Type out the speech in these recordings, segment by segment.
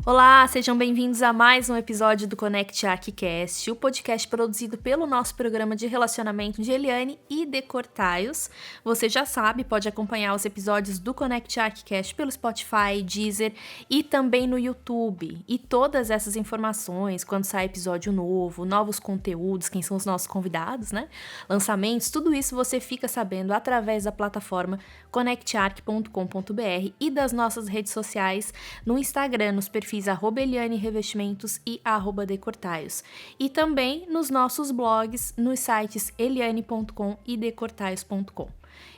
Olá, sejam bem-vindos a mais um episódio do Connect Arquicast, o podcast produzido pelo nosso programa de relacionamento de Eliane e de Cortaios. Você já sabe, pode acompanhar os episódios do Connect Arquicast pelo Spotify, Deezer e também no YouTube. E todas essas informações, quando sai episódio novo, novos conteúdos, quem são os nossos convidados, né? Lançamentos, tudo isso você fica sabendo através da plataforma connectarc.com.br e das nossas redes sociais no Instagram, nos perfis @Eliane Revestimentos e @decortaios. E também nos nossos blogs, nos sites eliane.com e decortaios.com.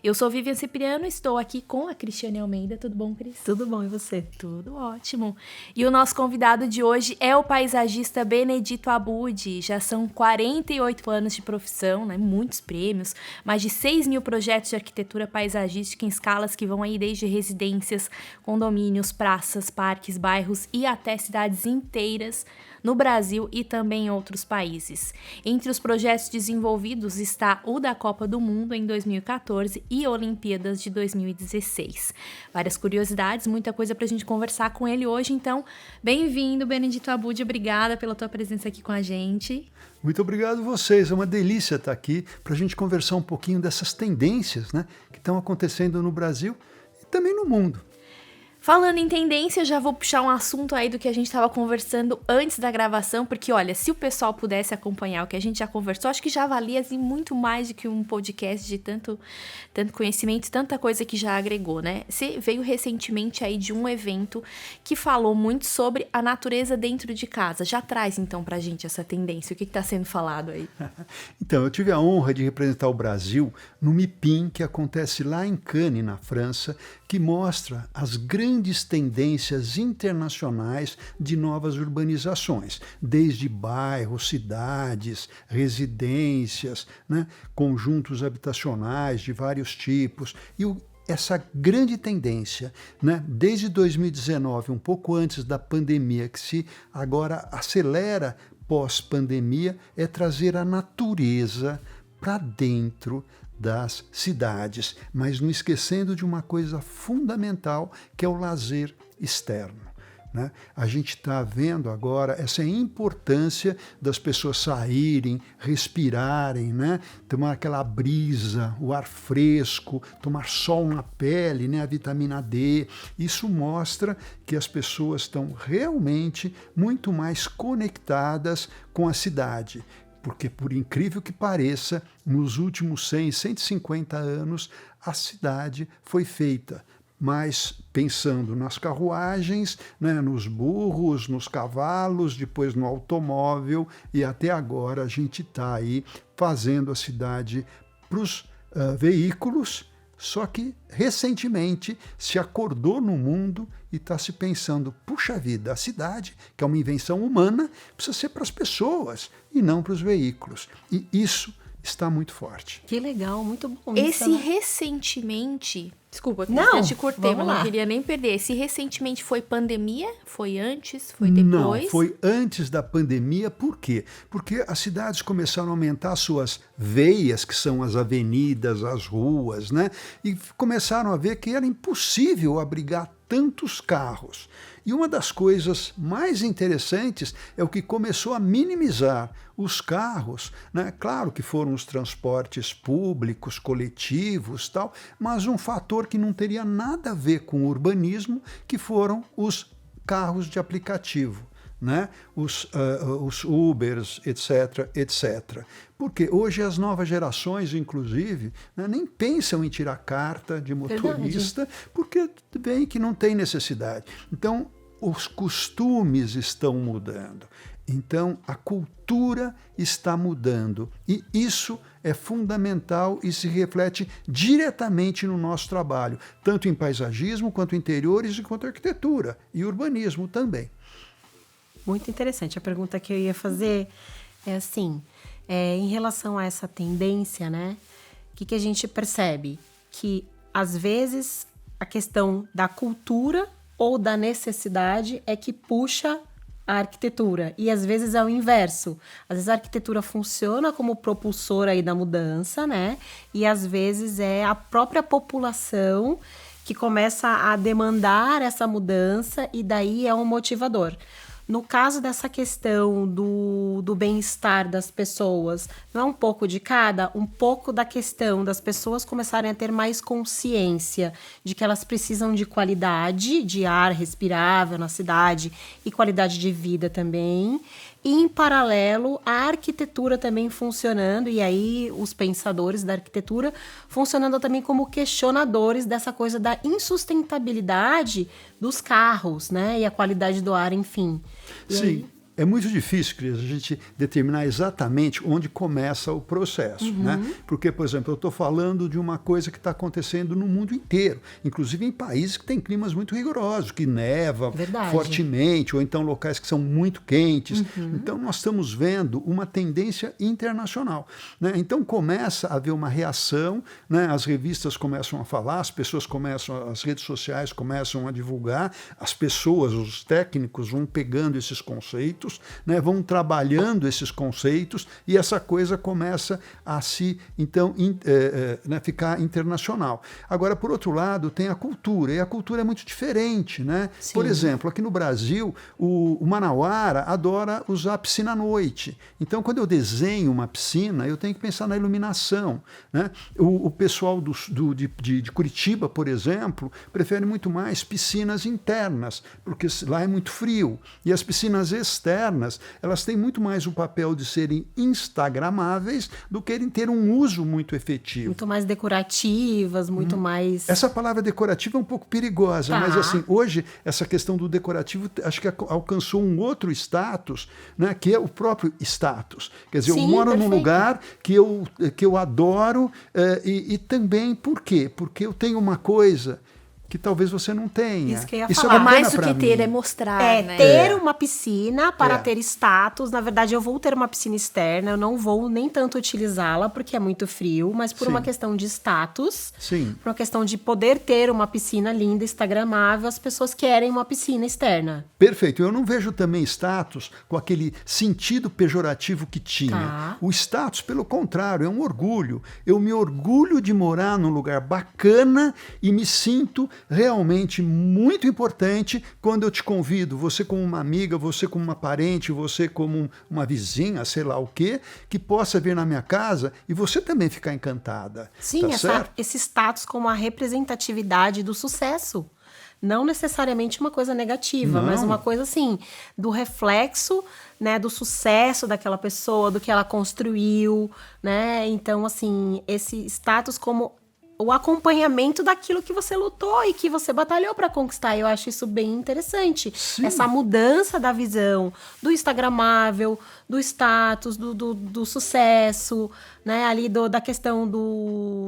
Eu sou Vivian Cipriano, estou aqui com a Cristiane Almeida. Tudo bom, Cris? Tudo bom, e você? Tudo ótimo. E o nosso convidado de hoje é o paisagista Benedito Abud. Já são 48 anos de profissão, né? Muitos prêmios, mais de 6 mil projetos de arquitetura paisagística em escalas que vão aí desde residências, condomínios, praças, parques, bairros e até cidades inteiras no Brasil e também em outros países. Entre os projetos desenvolvidos está o da Copa do Mundo em 2014 e Olimpíadas de 2016. Várias curiosidades, muita coisa pra gente conversar com ele hoje, então bem-vindo, Benedito Abud, obrigada pela tua presença aqui com a gente. Muito obrigado a vocês, é uma delícia estar aqui para a gente conversar um pouquinho dessas tendências, né, que estão acontecendo no Brasil e também no mundo. Falando em tendência, já vou puxar um assunto aí do que a gente estava conversando antes da gravação, porque olha, se o pessoal pudesse acompanhar o que a gente já conversou, acho que já valia assim, muito mais do que um podcast de tanto conhecimento, tanta coisa que já agregou, né? Você veio recentemente aí de um evento que falou muito sobre a natureza dentro de casa. Já traz então pra gente essa tendência, o que está sendo falado aí? Então, eu tive a honra de representar o Brasil no MIPIM, que acontece lá em Cannes, na França, que mostra as grandes tendências internacionais de novas urbanizações, desde bairros, cidades, residências, né, conjuntos habitacionais de vários tipos. E essa grande tendência, né, desde 2019, um pouco antes da pandemia, que se agora acelera pós-pandemia, é trazer a natureza para dentro das cidades, mas não esquecendo de uma coisa fundamental, que é o lazer externo, né? A gente está vendo agora essa importância das pessoas saírem, respirarem, né? Tomar aquela brisa, o ar fresco, tomar sol na pele, né? A vitamina D. Isso mostra que as pessoas estão realmente muito mais conectadas com a cidade. Porque, por incrível que pareça, nos últimos 100, 150 anos, a cidade foi feita, mas pensando nas carruagens, né, nos burros, nos cavalos, depois no automóvel, e até agora a gente está aí fazendo a cidade para os veículos. Só que, recentemente, se acordou no mundo e está se pensando, puxa vida, a cidade, que é uma invenção humana, precisa ser para as pessoas e não para os veículos. E isso está muito forte. Que legal, muito bom. Esse isso, né? recentemente... Desculpa, Não, eu te cortei, mas vamos lá. não queria nem perder. Esse recentemente foi pandemia? Foi antes? Foi depois? Não, foi antes da pandemia. Por quê? Porque as cidades começaram a aumentar suas veias, que são as avenidas, as ruas, né? E começaram a ver que era impossível abrigar tantos carros. E uma das coisas mais interessantes é o que começou a minimizar os carros, né? Claro que foram os transportes públicos, coletivos, tal, mas um fator que não teria nada a ver com o urbanismo, que foram os carros de aplicativo, né? Os Ubers, etc, etc. Porque hoje as novas gerações, inclusive, né, nem pensam em tirar carta de motorista, porque bem que não tem necessidade. Então, os costumes estão mudando. Então, a cultura está mudando. E isso é fundamental e se reflete diretamente no nosso trabalho, tanto em paisagismo, quanto interiores, quanto arquitetura e urbanismo também. Muito interessante. A pergunta que eu ia fazer é assim, em relação a essa tendência, né? O que a gente percebe? Que, às vezes, a questão da cultura ou da necessidade é que puxa a arquitetura. E, às vezes, é o inverso. Às vezes, a arquitetura funciona como propulsora aí da mudança, né? E, às vezes, é a própria população que começa a demandar essa mudança e daí é um motivador. No caso dessa questão do bem-estar das pessoas, não é um pouco de cada? Um pouco da questão das pessoas começarem a ter mais consciência de que elas precisam de qualidade de ar respirável na cidade e qualidade de vida também. E, em paralelo, a arquitetura também funcionando, e aí os pensadores da arquitetura funcionando também como questionadores dessa coisa da insustentabilidade dos carros, né? E a qualidade do ar, enfim. E Sim. aí... É muito difícil, Cris, a gente determinar exatamente onde começa o processo, né? Porque, por exemplo, eu estou falando de uma coisa que está acontecendo no mundo inteiro, inclusive em países que têm climas muito rigorosos, que neva fortemente, ou então locais que são muito quentes. Então, nós estamos vendo uma tendência internacional, né? Então, começa a haver uma reação, né? As revistas começam a falar, as pessoas começam, as redes sociais começam a divulgar, as pessoas, os técnicos vão pegando esses conceitos, né, vão trabalhando esses conceitos e essa coisa começa a se, então, né, ficar internacional. Agora, por outro lado, tem a cultura, e a cultura é muito diferente, né? Por exemplo, aqui no Brasil, o manauara adora usar piscina à noite. Então, quando eu desenho uma piscina, eu tenho que pensar na iluminação, né? O pessoal de Curitiba, por exemplo, prefere muito mais piscinas internas, porque lá é muito frio. E as piscinas externas, elas têm muito mais o papel de serem instagramáveis do que em ter um uso muito efetivo. Muito mais decorativas, muito mais... Essa palavra decorativa é um pouco perigosa, mas assim, hoje essa questão do decorativo acho que alcançou um outro status, né, que é o próprio status. Quer dizer, eu moro num lugar que eu adoro e também, por quê? Porque eu tenho uma coisa que talvez você não tenha. Isso que eu ia Isso falar. é bacana Mais do que ter, é mostrar, né? Ter uma piscina para ter status. Na verdade, eu vou ter uma piscina externa, eu não vou nem tanto utilizá-la, porque é muito frio, mas por uma questão de status, por uma questão de poder ter uma piscina linda, instagramável, as pessoas querem uma piscina externa. Perfeito. Eu não vejo também status com aquele sentido pejorativo que tinha. O status, pelo contrário, é um orgulho. Eu me orgulho de morar num lugar bacana e me sinto realmente muito importante quando eu te convido, você como uma amiga, você como uma parente, você como uma vizinha, sei lá o quê, que possa vir na minha casa e você também ficar encantada. Sim, tá esse status como a representatividade do sucesso. Não necessariamente uma coisa negativa, mas uma coisa assim, do reflexo, né, do sucesso daquela pessoa, do que ela construiu, né? Então, assim, esse status como o acompanhamento daquilo que você lutou e que você batalhou para conquistar. Eu acho isso bem interessante. Sim. Essa mudança da visão do instagramável, do status, do sucesso, né? Ali da questão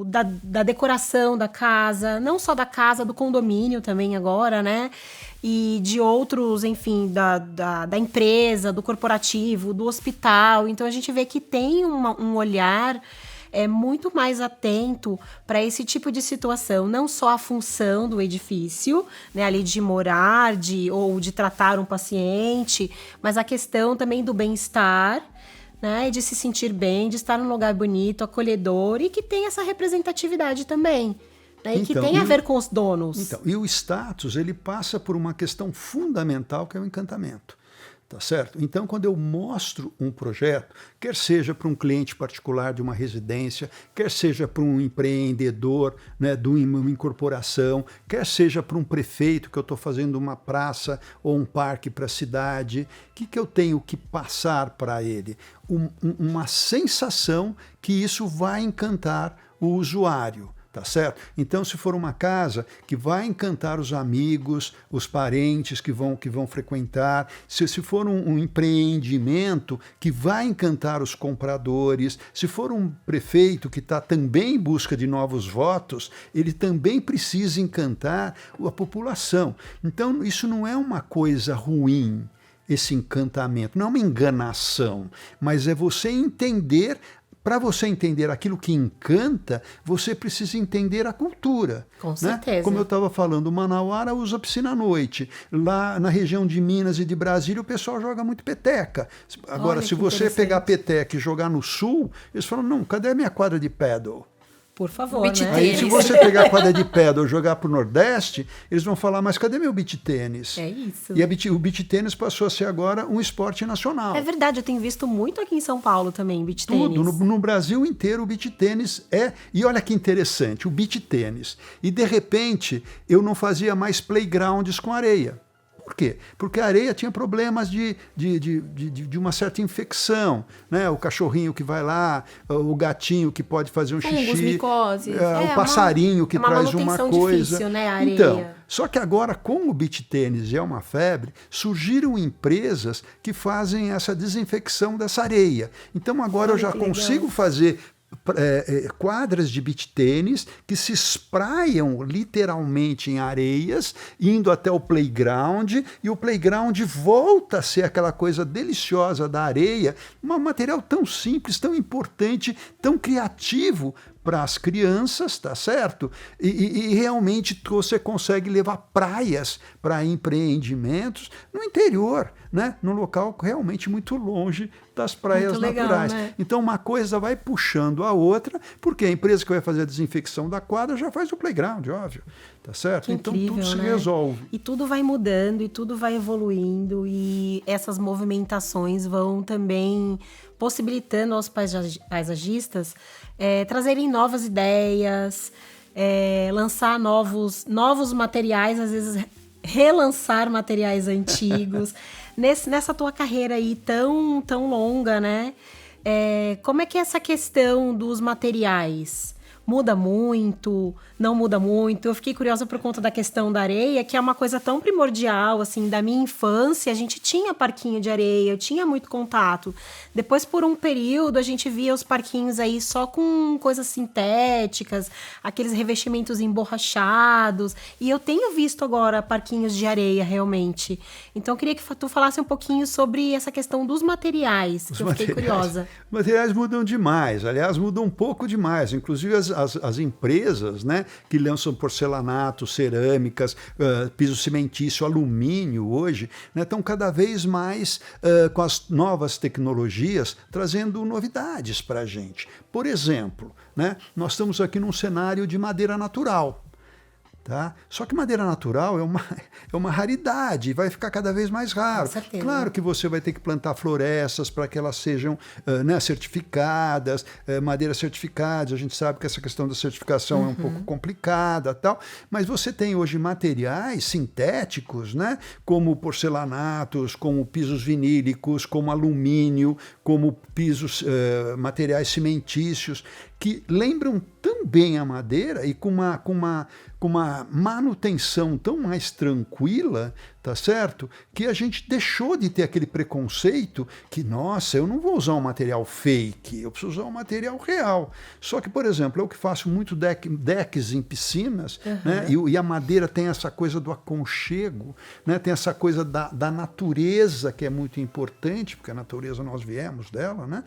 da decoração da casa, não só da casa, do condomínio também agora, né? E de outros, enfim, da empresa, do corporativo, do hospital. Então, a gente vê que tem um olhar muito mais atento para esse tipo de situação, não só a função do edifício, né, ali de morar, ou de tratar um paciente, mas a questão também do bem-estar, né, de se sentir bem, de estar num lugar bonito, acolhedor e que tem essa representatividade também. Né, e que tem a ver com os donos. Então, e o status, ele passa por uma questão fundamental que é o encantamento. Tá certo? Então, quando eu mostro um projeto, quer seja para um cliente particular de uma residência, quer seja para um empreendedor, né, de uma incorporação, quer seja para um prefeito que eu estou fazendo uma praça ou um parque para a cidade, o que eu tenho que passar para ele? Uma sensação que isso vai encantar o usuário. Tá certo? Então, se for uma casa que vai encantar os amigos, os parentes que vão frequentar, se for um empreendimento que vai encantar os compradores, se for um prefeito que está também em busca de novos votos, ele também precisa encantar a população. Então, isso não é uma coisa ruim, esse encantamento, não é uma enganação, mas é você entender. Para você entender aquilo que encanta, você precisa entender a cultura. Com certeza. Né? Como eu estava falando, o manauara usa piscina à noite. Lá na região de Minas e de Brasília, o pessoal joga muito peteca. Agora, se você pegar peteca e jogar no sul, eles falam, não, cadê a minha quadra de paddle? Por favor, Beach né? Aí, se você pegar a quadra de pedra ou jogar para o Nordeste, eles vão falar, mas cadê meu beach tênis? É isso. E o beach tênis passou a ser agora um esporte nacional. É verdade, eu tenho visto muito aqui em São Paulo também, beach Tudo, tênis. no Brasil inteiro o beach tênis é... E olha que interessante, o beach tênis. E de repente eu não fazia mais playgrounds com areia. Por quê? Porque a areia tinha problemas de uma certa infecção, né? O cachorrinho que vai lá, o gatinho que pode fazer um Fungos, xixi, micoses. o passarinho que traz uma coisa. Difícil, né, a areia. Então, só que agora, com o beach tênis é uma febre, surgiram empresas que fazem essa desinfecção dessa areia. Então agora eu já consigo fazer quadras de beach tênis que se espraiam literalmente em areias, indo até o playground, e o playground volta a ser aquela coisa deliciosa da areia, um material tão simples, tão importante, tão criativo para as crianças, tá certo? E realmente você consegue levar praias para empreendimentos no interior, né? Num local realmente muito longe das praias Muito legal, naturais. né? Então uma coisa vai puxando a outra, porque a empresa que vai fazer a desinfecção da quadra já faz o playground, óbvio, tá certo? Que Então incrível, tudo se né? resolve. E tudo vai mudando, e tudo vai evoluindo, e essas movimentações vão também possibilitando aos paisagistas trazerem novas ideias, lançar novos materiais, às vezes relançar materiais antigos. Nessa tua carreira aí tão longa, né? Como é que é essa questão dos materiais? Muda muito? Não muda muito? Eu fiquei curiosa por conta da questão da areia, que é uma coisa tão primordial, assim, da minha infância. A gente tinha parquinho de areia, eu tinha muito contato. Depois, por um período, a gente via os parquinhos aí só com coisas sintéticas, aqueles revestimentos emborrachados. E eu tenho visto agora parquinhos de areia, realmente. Então, eu queria que tu falasse um pouquinho sobre essa questão dos materiais, que eu fiquei curiosa. Os materiais mudam demais, aliás, mudam um pouco demais. Inclusive, as empresas, né, que lançam porcelanato, cerâmicas, piso cimentício, alumínio hoje, né, estão cada vez mais com as novas tecnologias trazendo novidades para a gente. Por exemplo, né, nós estamos aqui num cenário de madeira natural. Tá? Só que madeira natural é uma raridade, vai ficar cada vez mais raro. Com certeza. Claro que você vai ter que plantar florestas para que elas sejam né, certificadas, madeiras certificadas. A gente sabe que essa questão da certificação é um pouco complicada, tal, mas você tem hoje materiais sintéticos, né, como porcelanatos, como pisos vinílicos, como alumínio, como pisos, materiais cimentícios, que lembram tão bem a madeira e com uma manutenção tão mais tranquila, tá certo? Que a gente deixou de ter aquele preconceito que, nossa, eu não vou usar um material fake, eu preciso usar um material real. Só que, por exemplo, eu que faço muito decks em piscinas, né? E a madeira tem essa coisa do aconchego, né? Tem essa coisa da natureza que é muito importante, porque a natureza nós viemos dela, né?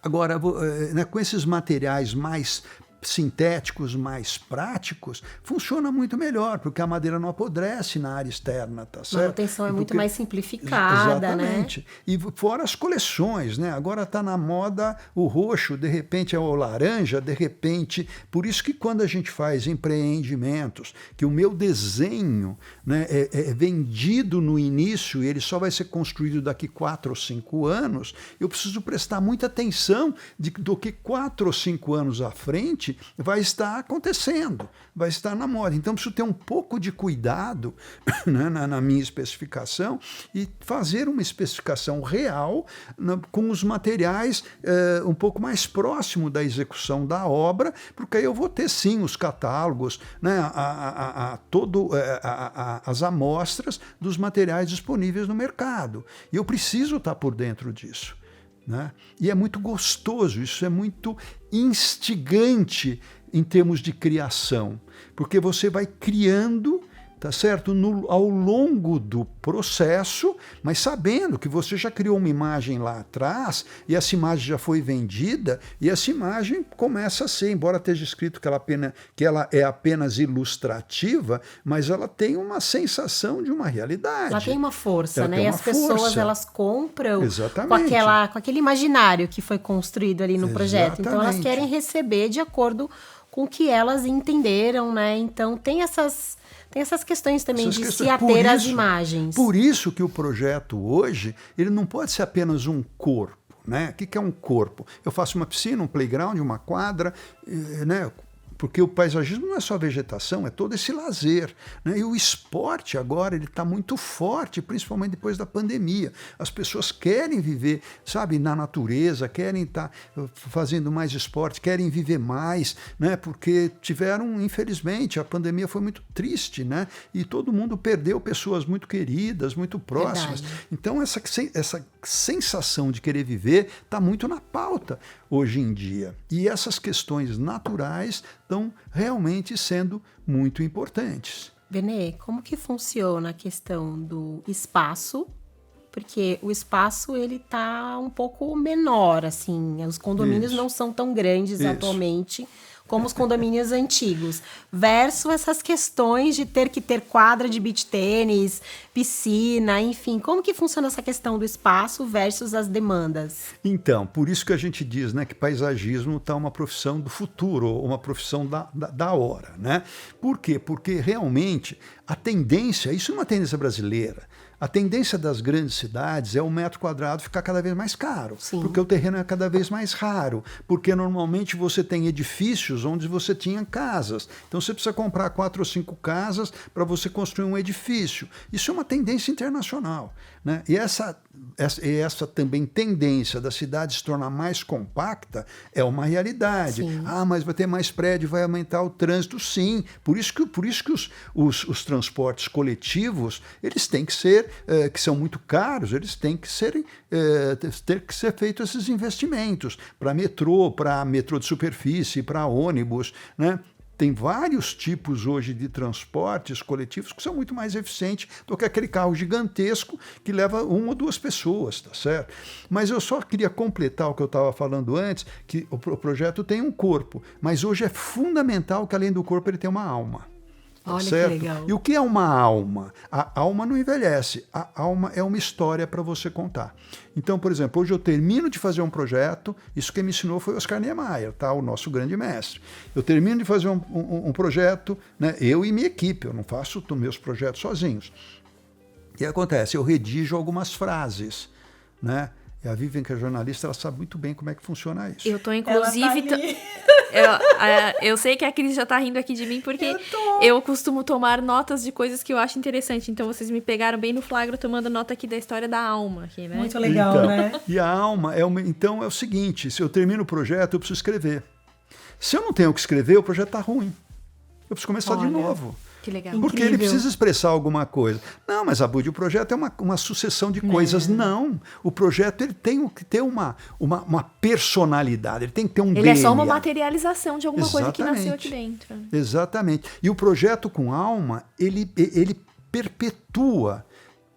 Agora, né, com esses materiais mais sintéticos, mais práticos, funciona muito melhor, porque a madeira não apodrece na área externa, tá certo? A manutenção é muito mais simplificada, exatamente, né? E fora as coleções, né? Agora está na moda o roxo, de repente é o laranja, de repente... Por isso que quando a gente faz empreendimentos, que o meu desenho, né, é vendido no início e ele só vai ser construído daqui 4 ou 5 anos, eu preciso prestar muita atenção do que 4 ou 5 anos à frente vai estar acontecendo, vai estar na moda. Então, preciso ter um pouco de cuidado, né, na minha especificação e fazer uma especificação real com os materiais um pouco mais próximo da execução da obra, porque aí eu vou ter, sim, os catálogos, né, as amostras dos materiais disponíveis no mercado. E eu preciso estar por dentro disso. Né? E é muito gostoso, isso é muito instigante em termos de criação, porque você vai criando tá certo? Ao longo do processo, mas sabendo que você já criou uma imagem lá atrás e essa imagem já foi vendida e essa imagem começa a ser, embora esteja escrito que ela é apenas ilustrativa, mas ela tem uma sensação de uma realidade. Ela tem uma força, ela né? tem E uma as pessoas, força. elas compram Exatamente. com aquele imaginário que foi construído ali no projeto. Então, elas Exatamente. querem receber de acordo com o que elas entenderam, né? Então, tem essas questões também Essas de questões. se ater às imagens. Por isso que o projeto hoje, ele não pode ser apenas um corpo, né? O que é um corpo? Eu faço uma piscina, um playground, uma quadra, né? Porque o paisagismo não é só vegetação, é todo esse lazer, né? E o esporte agora ele está muito forte, principalmente depois da pandemia. As pessoas querem viver, sabe, na natureza, querem estar fazendo mais esporte, querem viver mais, né? Porque tiveram, infelizmente, a pandemia foi muito triste, né? E todo mundo perdeu pessoas muito queridas, muito próximas. Verdade. Então essa sensação de querer viver está muito na pauta hoje em dia. E essas questões naturais estão realmente sendo muito importantes. Benê, como que funciona a questão do espaço? Porque o espaço ele tá um pouco menor, assim. Os condomínios Isso. não são tão grandes Isso. atualmente como os condomínios antigos. Versus essas questões de ter que ter quadra de beach tênis, piscina, enfim. Como que funciona essa questão do espaço versus as demandas? Então, por isso que a gente diz, né, que paisagismo está uma profissão do futuro, ou uma profissão da hora, né? Por quê? Porque realmente a tendência, isso é uma tendência brasileira, a tendência das grandes cidades é o metro quadrado ficar cada vez mais caro, Sim. porque o terreno é cada vez mais raro, porque normalmente você tem edifícios onde você tinha casas, então você precisa comprar 4 ou 5 casas para você construir um edifício. Isso é uma tendência internacional, né? E essa também tendência da cidade se tornar mais compacta é uma realidade. Sim. Ah, mas vai ter mais prédio, vai aumentar o trânsito, sim. Por isso que os transportes coletivos, eles têm que ser, que são muito caros, eles têm que ter que ser feitos esses investimentos para metrô de superfície, para ônibus, né? Tem vários tipos hoje de transportes coletivos que são muito mais eficientes do que aquele carro gigantesco que leva 1 ou 2 pessoas, tá certo? Mas eu só queria completar o que eu estava falando antes, que o projeto tem um corpo, mas hoje é fundamental que além do corpo ele tenha uma alma. Tá Olha certo? que legal. E o que é uma alma? A alma não envelhece. A alma é uma história para você contar. Então, por exemplo, hoje eu termino de fazer um projeto, isso quem me ensinou foi Oscar Niemeyer, tá? O nosso grande mestre. Eu termino de fazer um projeto, né? Eu e minha equipe, eu não faço meus projetos sozinhos. O que acontece? Eu redijo algumas frases, né? E a Vivian, que é jornalista, ela sabe muito bem como é que funciona isso. Eu tô, inclusive... Eu sei que a Cris já tá rindo aqui de mim, porque eu costumo tomar notas de coisas que eu acho interessante. Então, vocês me pegaram bem no flagra tomando nota aqui da história da alma. Aqui, né? Muito legal, então, né? E a alma, então é o seguinte, se eu termino o projeto, eu preciso escrever. Se eu não tenho o que escrever, o projeto tá ruim. Eu preciso começar de novo. Que legal. Porque ele precisa expressar alguma coisa. Não, mas Abud, o projeto é uma sucessão de coisas. Não. O projeto ele tem que ter uma personalidade, ele tem que ter um Ele DNA. é só uma materialização de alguma coisa que nasceu Exatamente. aqui dentro. Exatamente. E o projeto com alma, ele perpetua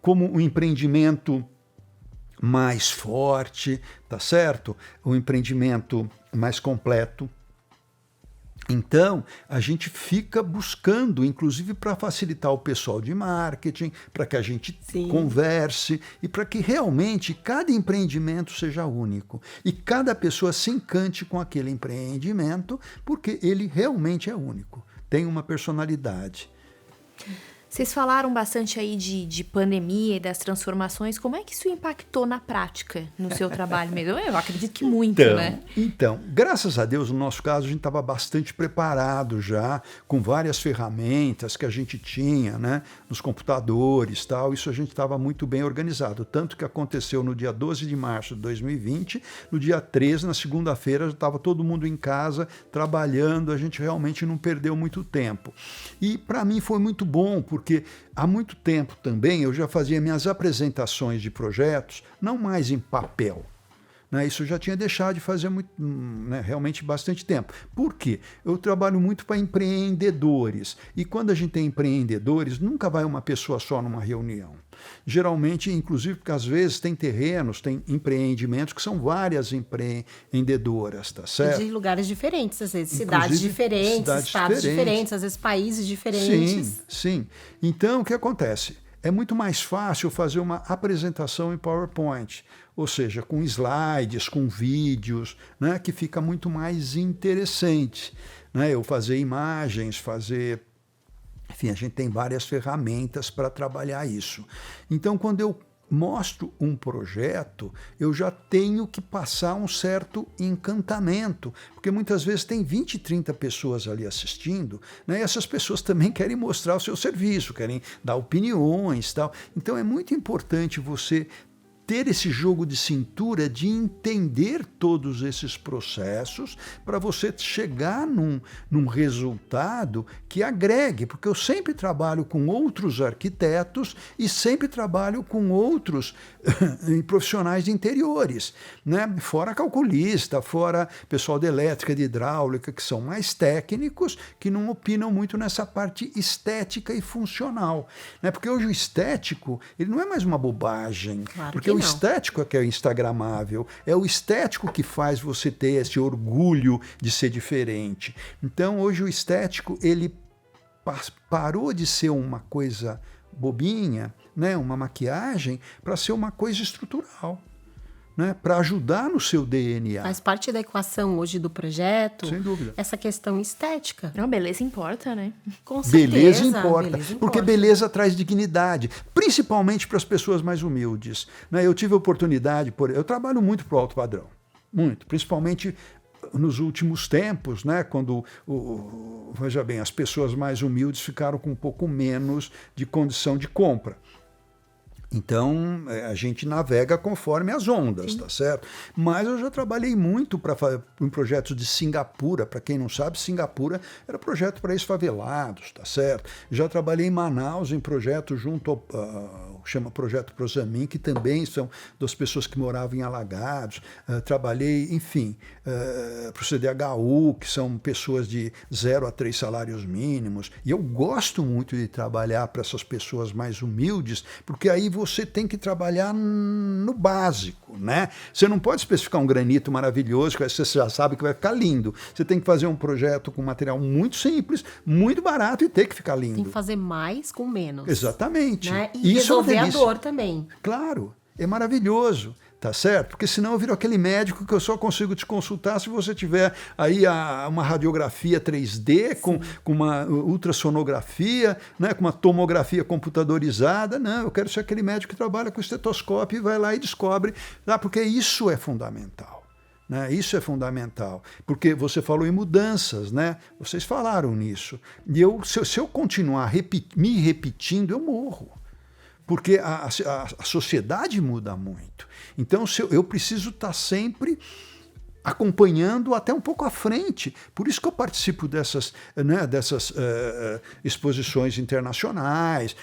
como um empreendimento mais forte, tá certo? Um empreendimento mais completo. Então, a gente fica buscando, inclusive para facilitar o pessoal de marketing, para que a gente converse e para que realmente cada empreendimento seja único e cada pessoa se encante com aquele empreendimento, porque ele realmente é único, tem uma personalidade. Vocês falaram bastante aí de pandemia e das transformações. Como é que isso impactou na prática, no seu trabalho mesmo? Eu acredito que muito, né? Então, graças a Deus, no nosso caso, a gente estava bastante preparado já, com várias ferramentas que a gente tinha, né, nos computadores, tal. Isso a gente estava muito bem organizado. Tanto que aconteceu no dia 12 de março de 2020, no dia 13, na segunda-feira, já estava todo mundo em casa, trabalhando, a gente realmente não perdeu muito tempo. E para mim foi muito bom, porque há muito tempo também eu já fazia minhas apresentações de projetos, não mais em papel, né? Isso eu já tinha deixado de fazer muito, né, realmente bastante tempo. Por quê? Eu trabalho muito para empreendedores. E quando a gente tem empreendedores, nunca vai uma pessoa só numa reunião. Geralmente, inclusive, porque às vezes tem terrenos, tem empreendimentos que são várias empreendedoras, tá certo? De lugares diferentes, às vezes, Inclusive, cidades diferentes, estados diferentes, às vezes países diferentes. Sim, sim. Então, o que acontece? É muito mais fácil fazer uma apresentação em PowerPoint, ou seja, com slides, com vídeos, né, que fica muito mais interessante, né? Eu fazer imagens, fazer... Enfim, a gente tem várias ferramentas para trabalhar isso. Então, quando eu mostro um projeto, eu já tenho que passar um certo encantamento, porque muitas vezes tem 20, 30 pessoas ali assistindo, né? E essas pessoas também querem mostrar o seu serviço, querem dar opiniões e tal. Então, é muito importante você ter esse jogo de cintura de entender todos esses processos para você chegar num resultado que agregue, porque eu sempre trabalho com outros arquitetos e sempre trabalho com outros profissionais de interiores, né? Fora calculista, fora pessoal de elétrica, de hidráulica, que são mais técnicos, que não opinam muito nessa parte estética e funcional, né? Porque hoje o estético, ele não é mais uma bobagem, Claro, porque o estético é que é instagramável, é o estético que faz você ter esse orgulho de ser diferente. Então, hoje o estético, ele parou de ser uma coisa bobinha, né, uma maquiagem, para ser uma coisa estrutural, né, para ajudar no seu DNA. Faz parte da equação hoje do projeto. Sem dúvida. Essa questão estética. Não, beleza importa, né? Com certeza. Beleza importa, beleza porque beleza traz dignidade, principalmente para as pessoas mais humildes, né? Eu tive a oportunidade, eu trabalho muito para o alto padrão, muito, principalmente nos últimos tempos, né, quando, veja bem, as pessoas mais humildes ficaram com um pouco menos de condição de compra. Então, a gente navega conforme as ondas, Sim. Tá certo? Mas eu já trabalhei muito em projetos de Singapura. Para quem não sabe, Singapura era projeto para ex-favelados, tá certo? Já trabalhei em Manaus em projeto junto ao chama Projeto Prosamin, que também são das pessoas que moravam em alagados. Trabalhei, enfim, para o CDHU, que são pessoas de 0 a 3 salários mínimos. E eu gosto muito de trabalhar para essas pessoas mais humildes, porque aí você tem que trabalhar no básico, né? Você não pode especificar um granito maravilhoso, que você já sabe que vai ficar lindo. Você tem que fazer um projeto com material muito simples, muito barato e tem que ficar lindo. Tem que fazer mais com menos. Exatamente. Né? E isso resolver a dor também. Claro, é maravilhoso. Tá certo? Porque senão eu viro aquele médico que eu só consigo te consultar se você tiver aí uma radiografia 3D com uma ultrassonografia, né, com uma tomografia computadorizada. Não, eu quero ser aquele médico que trabalha com estetoscópio e vai lá e descobre, porque isso é fundamental. Né? Isso é fundamental, porque você falou em mudanças, né? Vocês falaram nisso. E se eu continuar me repetindo, eu morro. Porque a sociedade muda muito. Então, eu preciso estar sempre acompanhando até um pouco à frente. Por isso que eu participo dessas exposições internacionais,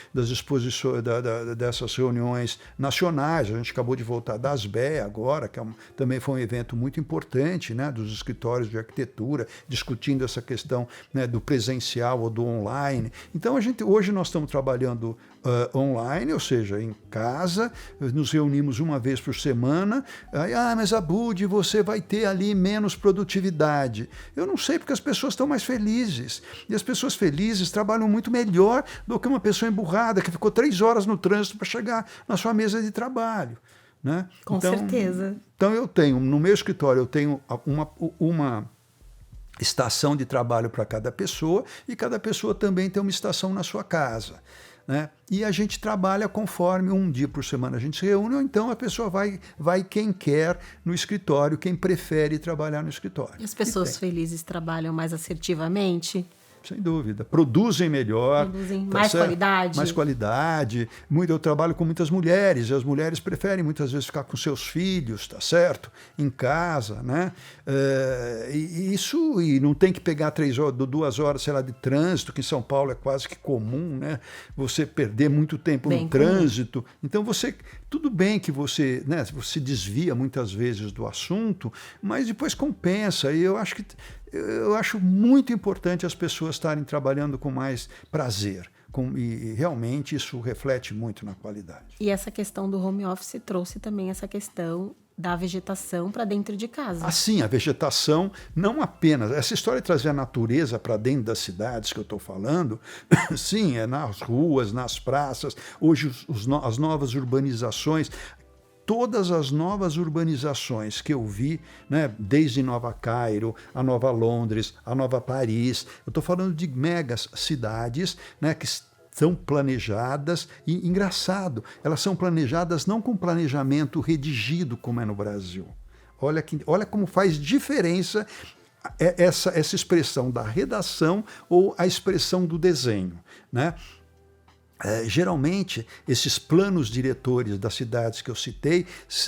dessas reuniões nacionais. A gente acabou de voltar da ASBE agora, que também foi um evento muito importante, né, dos escritórios de arquitetura, discutindo essa questão, né, do presencial ou do online. Então, hoje nós estamos trabalhando online, ou seja, em casa, nos reunimos uma vez por semana. Mas Abud, você vai ter ali menos produtividade. Eu não sei, porque as pessoas estão mais felizes. E as pessoas felizes trabalham muito melhor do que uma pessoa emburrada que ficou 3 horas no trânsito para chegar na sua mesa de trabalho. Né? Com certeza. Então eu tenho, no meu escritório, eu tenho uma estação de trabalho para cada pessoa e cada pessoa também tem uma estação na sua casa. Né? E a gente trabalha conforme um dia por semana a gente se reúne, ou então a pessoa vai quem quer no escritório, quem prefere trabalhar no escritório. E as pessoas felizes trabalham mais assertivamente? Sem dúvida. Produzem melhor. Produzem mais qualidade. Mais qualidade. Eu trabalho com muitas mulheres, e as mulheres preferem muitas vezes ficar com seus filhos, tá certo? Em casa, né? E não tem que pegar 2 horas, sei lá, de trânsito, que em São Paulo é quase que comum, né? Você perder muito tempo no trânsito. Então tudo bem que você desvia muitas vezes do assunto, mas depois compensa. E eu acho muito importante as pessoas estarem trabalhando com mais prazer. E realmente isso reflete muito na qualidade. E essa questão do home office trouxe também essa questão da vegetação para dentro de casa. Assim, a vegetação, não apenas... Essa história de trazer a natureza para dentro das cidades que eu estou falando, sim, é nas ruas, nas praças, hoje as novas urbanizações... Todas as novas urbanizações que eu vi, né, desde Nova Cairo, a Nova Londres, a Nova Paris, eu estou falando de megas cidades, né, que são planejadas, e engraçado, elas são planejadas não com planejamento redigido como é no Brasil. Olha como faz diferença essa expressão da redação ou a expressão do desenho, né? Geralmente, esses planos diretores das cidades que eu citei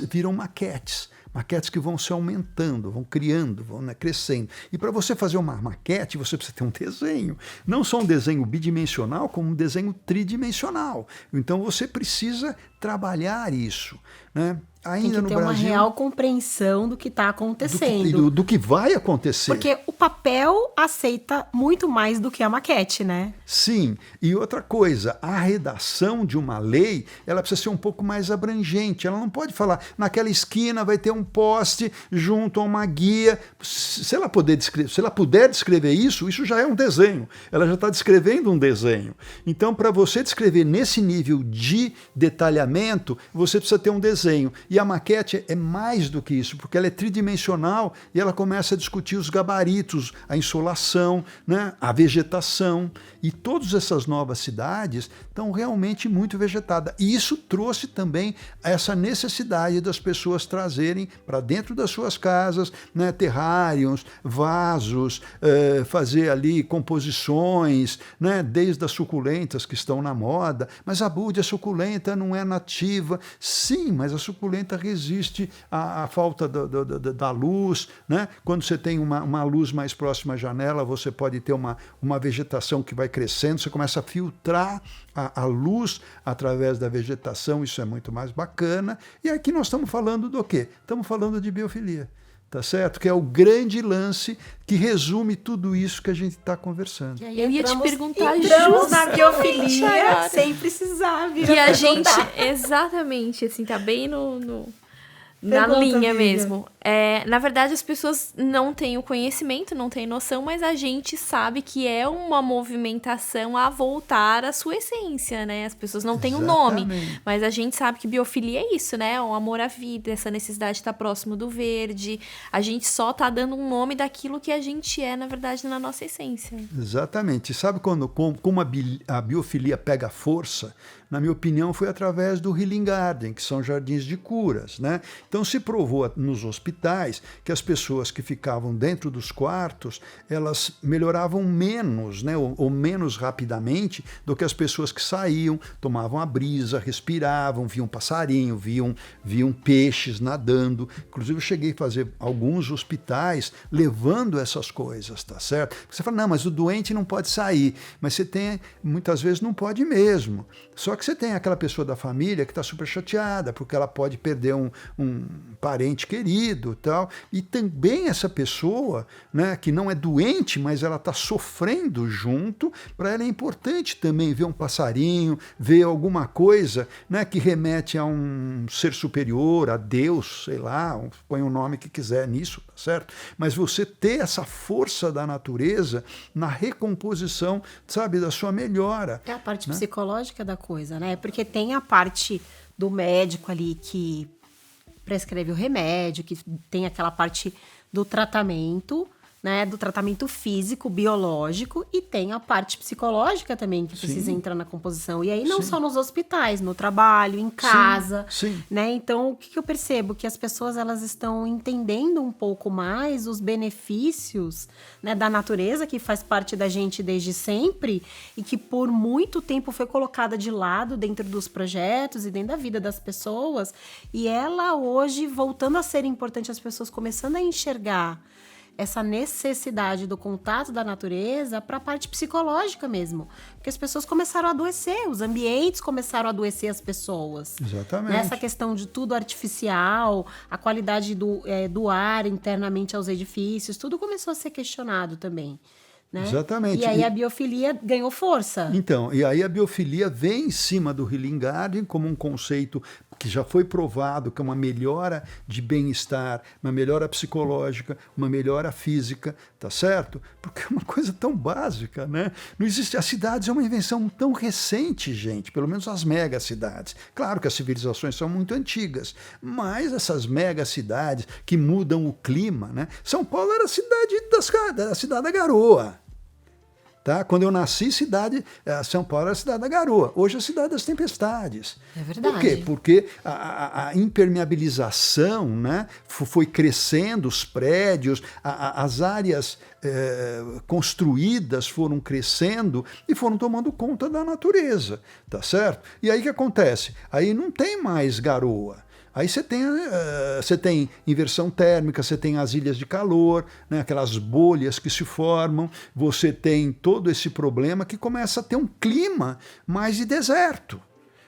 viram maquetes que vão se aumentando, vão criando, vão crescendo. E para você fazer uma maquete, você precisa ter um desenho. Não só um desenho bidimensional, como um desenho tridimensional. Então você precisa trabalhar isso, né? Ainda tem que ter uma real compreensão do que está acontecendo. Do que vai acontecer. Porque o papel aceita muito mais do que a maquete, né? Sim. E outra coisa, a redação de uma lei, ela precisa ser um pouco mais abrangente. Ela não pode falar, naquela esquina vai ter um poste junto a uma guia. Se ela puder descrever isso já é um desenho. Ela já está descrevendo um desenho. Então, para você descrever nesse nível de detalhamento, você precisa ter um desenho. E a maquete é mais do que isso, porque ela é tridimensional e ela começa a discutir os gabaritos, a insolação, né, a vegetação. E todas essas novas cidades estão realmente muito vegetadas. E isso trouxe também essa necessidade das pessoas trazerem para dentro das suas casas, né, terrários, vasos, fazer ali composições, né, desde as suculentas que estão na moda. Mas a suculenta não é nativa. Sim, mas a suculenta resiste à falta da luz, né? Quando você tem uma luz mais próxima à janela, você pode ter uma vegetação que vai crescendo, você começa a filtrar a luz através da vegetação, isso é muito mais bacana. E aqui nós estamos falando do quê? Estamos falando de biofilia. Tá certo? Que é o grande lance que resume tudo isso que a gente está conversando. Eu ia te perguntar na biofilia sem precisar vir. Que a gente, exatamente, assim, tá bem na linha mesmo. Na verdade, as pessoas não têm o conhecimento, não têm noção, mas a gente sabe que é uma movimentação a voltar à sua essência, né? As pessoas não têm um nome, mas a gente sabe que biofilia é isso, né? O amor à vida, essa necessidade de estar próximo do verde. A gente só tá dando um nome daquilo que a gente é, na verdade, na nossa essência. Exatamente. Sabe como a biofilia pega força? Na minha opinião, foi através do Healing Garden, que são jardins de curas, né? Então se provou nos hospitais que as pessoas que ficavam dentro dos quartos, elas melhoravam menos, né? ou menos rapidamente do que as pessoas que saíam, tomavam a brisa, respiravam, viam passarinho, viam peixes nadando. Inclusive eu cheguei a fazer alguns hospitais levando essas coisas, tá certo? Você fala, não, mas o doente não pode sair. Mas muitas vezes não pode mesmo. Só que você tem aquela pessoa da família que está super chateada, porque ela pode perder um parente querido, tal. E também essa pessoa, né, que não é doente, mas ela está sofrendo junto, para ela é importante também ver um passarinho, ver alguma coisa, né, que remete a um ser superior, a Deus, sei lá, põe o nome que quiser nisso, tá certo? Mas você ter essa força da natureza na recomposição, sabe, da sua melhora. É a parte psicológica da coisa, né? Porque tem a parte do médico ali que prescreve o remédio, que tem aquela parte do tratamento, né, do tratamento físico, biológico, e tem a parte psicológica também que precisa entrar na composição. E aí não só nos hospitais, no trabalho, em casa, né? Então, o que eu percebo? Que as pessoas, elas estão entendendo um pouco mais os benefícios, né, da natureza, que faz parte da gente desde sempre e que por muito tempo foi colocada de lado dentro dos projetos e dentro da vida das pessoas. E ela hoje, voltando a ser importante, as pessoas começando a enxergar essa necessidade do contato da natureza para a parte psicológica mesmo. Porque as pessoas começaram a adoecer, os ambientes começaram a adoecer as pessoas. Exatamente. Nessa questão de tudo artificial, a qualidade do ar internamente aos edifícios, tudo começou a ser questionado também. Né? Exatamente. E aí a biofilia ganhou força. Então, e aí a biofilia vem em cima do Healing Garden como um conceito que já foi provado que é uma melhora de bem-estar, uma melhora psicológica, uma melhora física, tá certo? Porque é uma coisa tão básica, né? Não existe. As cidades é uma invenção tão recente, gente, pelo menos as megacidades. Claro que as civilizações são muito antigas, mas essas megacidades que mudam o clima, né? São Paulo era a cidade da garoa. Tá? Quando eu nasci, São Paulo era a cidade da garoa. Hoje é a cidade das tempestades. É verdade. Por quê? Porque a impermeabilização, né, foi crescendo, os prédios, as áreas construídas foram crescendo e foram tomando conta da natureza. Tá certo? E aí o que acontece? Aí não tem mais garoa. Aí você tem inversão térmica, você tem as ilhas de calor, né, aquelas bolhas que se formam, você tem todo esse problema que começa a ter um clima mais de deserto.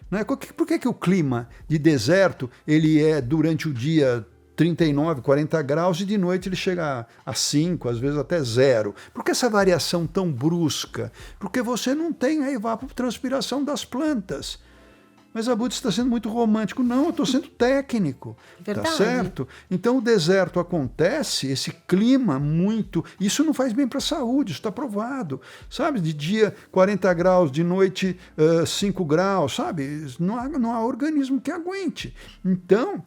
Né? Por que o clima de deserto ele é durante o dia 39, 40 graus e de noite ele chega a 5, às vezes até 0? Por que essa variação tão brusca? Porque você não tem a evapotranspiração das plantas. Mas a Budi está sendo muito romântico. Não, eu estou sendo técnico. Verdade. Tá certo? Então o deserto acontece, esse clima muito... Isso não faz bem para a saúde, isso está provado. Sabe? De dia 40 graus, de noite 5 graus, sabe? Não há organismo que aguente. Então...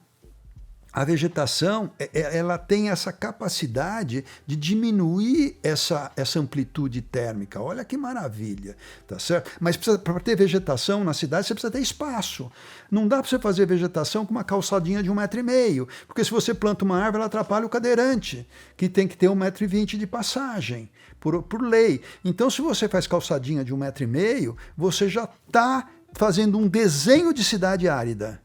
a vegetação, ela tem essa capacidade de diminuir essa amplitude térmica. Olha que maravilha, tá certo? Mas para ter vegetação na cidade, você precisa ter espaço. Não dá para você fazer vegetação com uma calçadinha de 1,5 m, porque se você planta uma árvore, ela atrapalha o cadeirante, que tem que ter 1,20 m de passagem, por lei. Então, se você faz calçadinha de 1,5 m, você já está fazendo um desenho de cidade árida.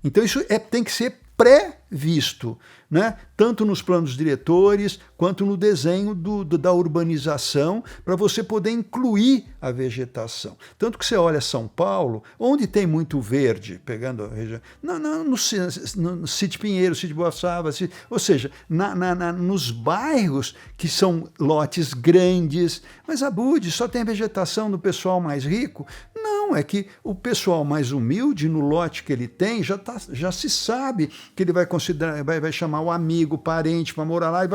Então, isso tem que ser previsto, né? Tanto nos planos diretores quanto no desenho da urbanização, para você poder incluir a vegetação. Tanto que você olha São Paulo, onde tem muito verde, pegando a região, no Sítio Pinheiro, Sítio Boa Sava, ou seja, nos bairros que são lotes grandes, mas a Budi só tem vegetação do pessoal mais rico? Não, é que o pessoal mais humilde, no lote que ele tem, já se sabe que ele vai considerar, vai chamar o amigo, o parente para morar lá, e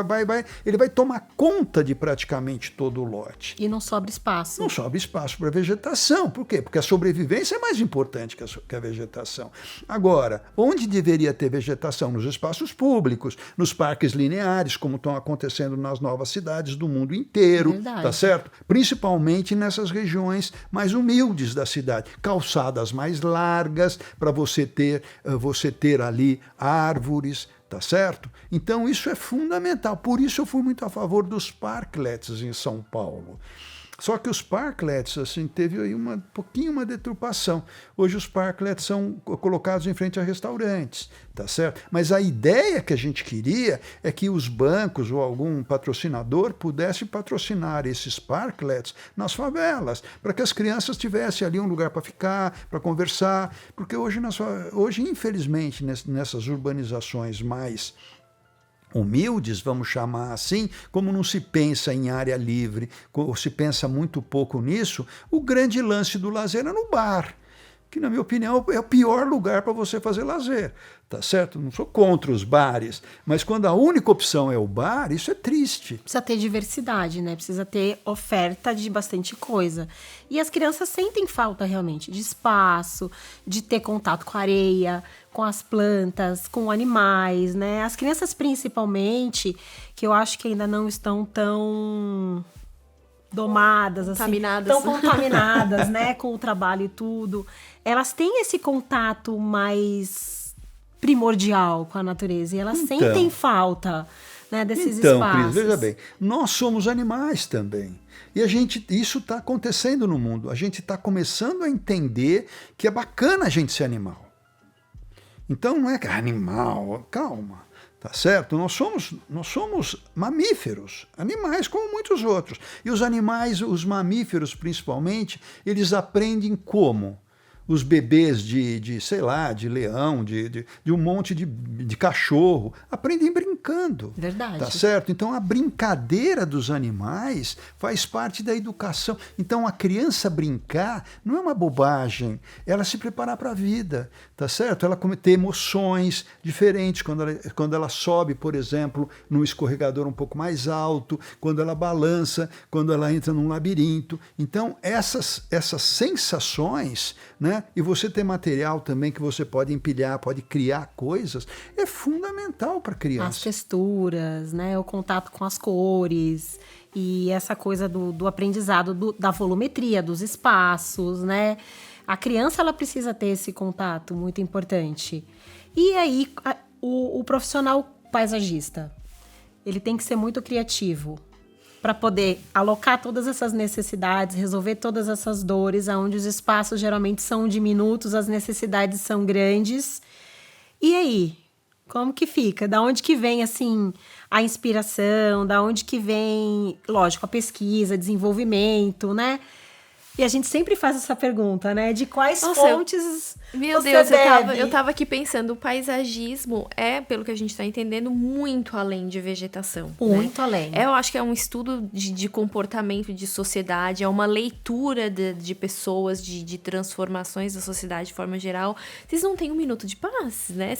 ele vai tomar conta de praticamente todo o lote. E não sobra espaço. Não sobra espaço para vegetação. Por quê? Porque a sobrevivência é mais importante que a vegetação. Agora, onde deveria ter vegetação? Nos espaços públicos, nos parques lineares, como estão acontecendo nas novas cidades do mundo inteiro. Verdade. Tá certo? Principalmente nessas regiões mais humildes da cidade. Calçadas mais largas, para você ter ali árvores, tá certo? Então isso é fundamental. Por isso eu fui muito a favor dos parklets em São Paulo. Só que os parklets, assim, teve aí uma deturpação. Hoje os parklets são colocados em frente a restaurantes, tá certo? Mas a ideia que a gente queria é que os bancos ou algum patrocinador pudesse patrocinar esses parklets nas favelas, para que as crianças tivessem ali um lugar para ficar, para conversar, porque hoje, infelizmente, nessas urbanizações mais humildes, vamos chamar assim, como não se pensa em área livre, ou se pensa muito pouco nisso, o grande lance do lazer é no bar, que na minha opinião é o pior lugar para você fazer lazer, tá certo? Não sou contra os bares, mas quando a única opção é o bar, isso é triste. Precisa ter diversidade, né? Precisa ter oferta de bastante coisa. E as crianças sentem falta realmente de espaço, de ter contato com a areia, com as plantas, com animais, né? As crianças principalmente, que eu acho que ainda não estão tão domadas, assim, tão contaminadas, né, com o trabalho e tudo. Elas têm esse contato mais primordial com a natureza e elas sentem falta, né, desses espaços. Cris, veja bem, nós somos animais também. E isso está acontecendo no mundo. A gente está começando a entender que é bacana a gente ser animal. Então não é que é animal, calma, tá certo? Nós somos mamíferos, animais como muitos outros. E os animais, os mamíferos principalmente, eles aprendem como? Os bebês sei lá, de leão, de um monte de cachorro, aprendem brincando. Verdade. Tá certo? Então a brincadeira dos animais faz parte da educação. Então a criança brincar não é uma bobagem, ela se preparar para a vida, tá certo? Ela ter emoções diferentes quando ela sobe, por exemplo, num escorregador um pouco mais alto, quando ela balança, quando ela entra num labirinto. Então essas sensações, né? E você ter material também que você pode empilhar, pode criar coisas, é fundamental para a criança. As texturas, né? O contato com as cores e essa coisa do aprendizado da volumetria, dos espaços, né? A criança, ela precisa ter esse contato muito importante. E aí, o profissional paisagista, ele tem que ser muito criativo para poder alocar todas essas necessidades, resolver todas essas dores, onde os espaços geralmente são diminutos, as necessidades são grandes. E aí, como que fica? Da onde que vem, assim, a inspiração? Da onde que vem, lógico, a pesquisa, desenvolvimento, né? E a gente sempre faz essa pergunta, né? De quais fontes Meu Deus, eu tava aqui pensando, o paisagismo é, pelo que a gente tá entendendo, muito além de vegetação. Muito além. Eu acho que é um estudo de comportamento de sociedade, é uma leitura de pessoas, de transformações da sociedade de forma geral. Vocês não têm um minuto de paz, né?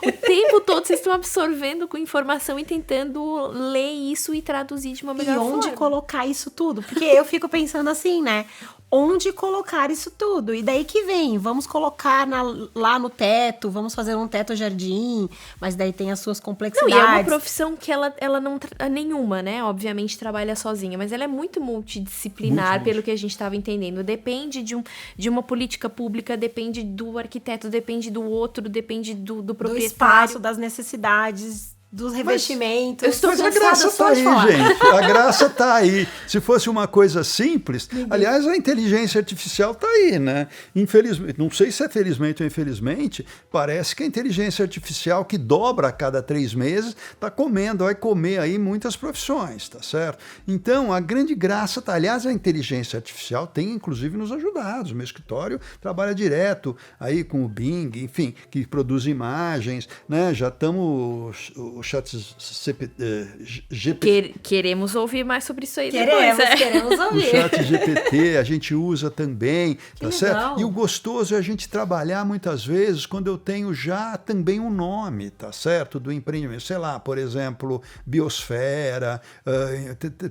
O tempo todo vocês estão absorvendo com informação e tentando ler isso e traduzir de uma melhor forma. E onde colocar isso tudo? Porque eu fico pensando assim, né? Onde colocar isso tudo? E daí que vem, vamos colocar lá no teto, vamos fazer um teto-jardim, mas daí tem as suas complexidades. Não, e é uma profissão que ela não... Nenhuma, né? Obviamente trabalha sozinha, mas ela é muito multidisciplinar, pelo que a gente estava entendendo. Depende de uma política pública, depende do arquiteto, depende do outro, depende do proprietário. Do espaço, das necessidades, dos revestimentos. Mas a graça está aí, gente. A graça está aí. Se fosse uma coisa simples... Aliás, a inteligência artificial está aí, né? Infelizmente, não sei se é felizmente ou infelizmente, parece que a inteligência artificial, que dobra a cada 3 meses, vai comer aí muitas profissões, tá certo? Então, a grande graça está... Aliás, a inteligência artificial tem, inclusive, nos ajudado. O meu escritório trabalha direto aí com o Bing, enfim, que produz imagens, né? Já estamos... O GPT. Queremos ouvir mais sobre isso aí Queremos ouvir. O chat GPT a gente usa também, tá certo? Legal. E o gostoso é a gente trabalhar muitas vezes quando eu tenho já também um nome, tá certo? Do empreendimento. Sei lá, por exemplo, Biosfera.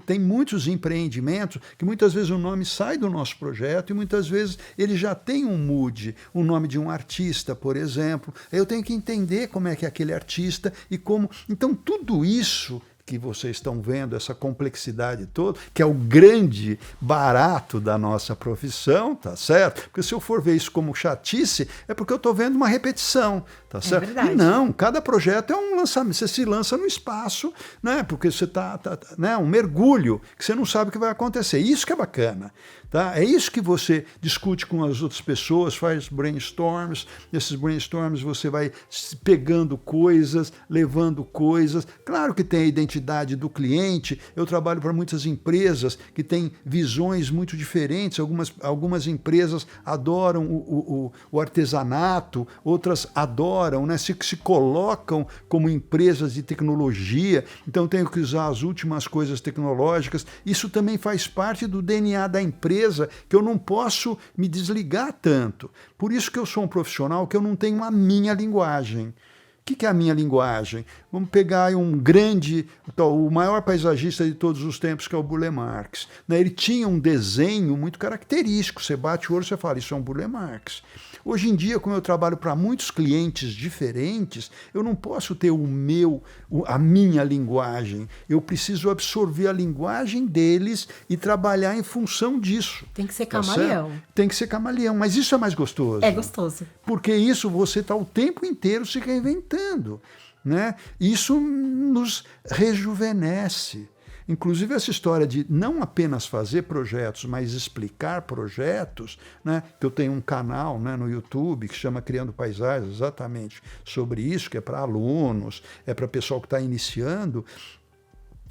Tem muitos empreendimentos que muitas vezes o nome sai do nosso projeto e muitas vezes ele já tem um mood, o nome de um artista, por exemplo. Eu tenho que entender como é que é aquele artista e como... Então, tudo isso que vocês estão vendo, essa complexidade toda, que é o grande barato da nossa profissão, tá certo? Porque se eu for ver isso como chatice, é porque eu estou vendo uma repetição, tá certo? Verdade. E não, cada projeto é um lançamento, você se lança no espaço, né? Porque você né? Um mergulho, que você não sabe o que vai acontecer. Isso que é bacana. Tá? É isso que você discute com as outras pessoas, faz brainstorms, nesses brainstorms você vai pegando coisas, levando coisas. Claro que tem a identidade do cliente, eu trabalho para muitas empresas que têm visões muito diferentes, algumas empresas adoram o artesanato, outras adoram, né? se colocam como empresas de tecnologia, então tenho que usar as últimas coisas tecnológicas. Isso também faz parte do DNA da empresa, que eu não posso me desligar tanto. Por isso que eu sou um profissional que eu não tenho a minha linguagem. que é a minha linguagem? Vamos pegar o maior paisagista de todos os tempos, que é o Burle Marx. Né? Ele tinha um desenho muito característico. Você bate o olho e você fala, isso é um Burle Marx. Hoje em dia, como eu trabalho para muitos clientes diferentes, eu não posso ter a minha linguagem. Eu preciso absorver a linguagem deles e trabalhar em função disso. Tem que ser camaleão. Tem que ser camaleão, mas isso é mais gostoso. É gostoso. Porque isso você está o tempo inteiro se reinventando. Né? Isso nos rejuvenesce. Inclusive essa história de não apenas fazer projetos, mas explicar projetos, né? Eu tenho um canal, né, no YouTube que chama Criando Paisagens, exatamente sobre isso, que é para alunos, é para pessoal que está iniciando.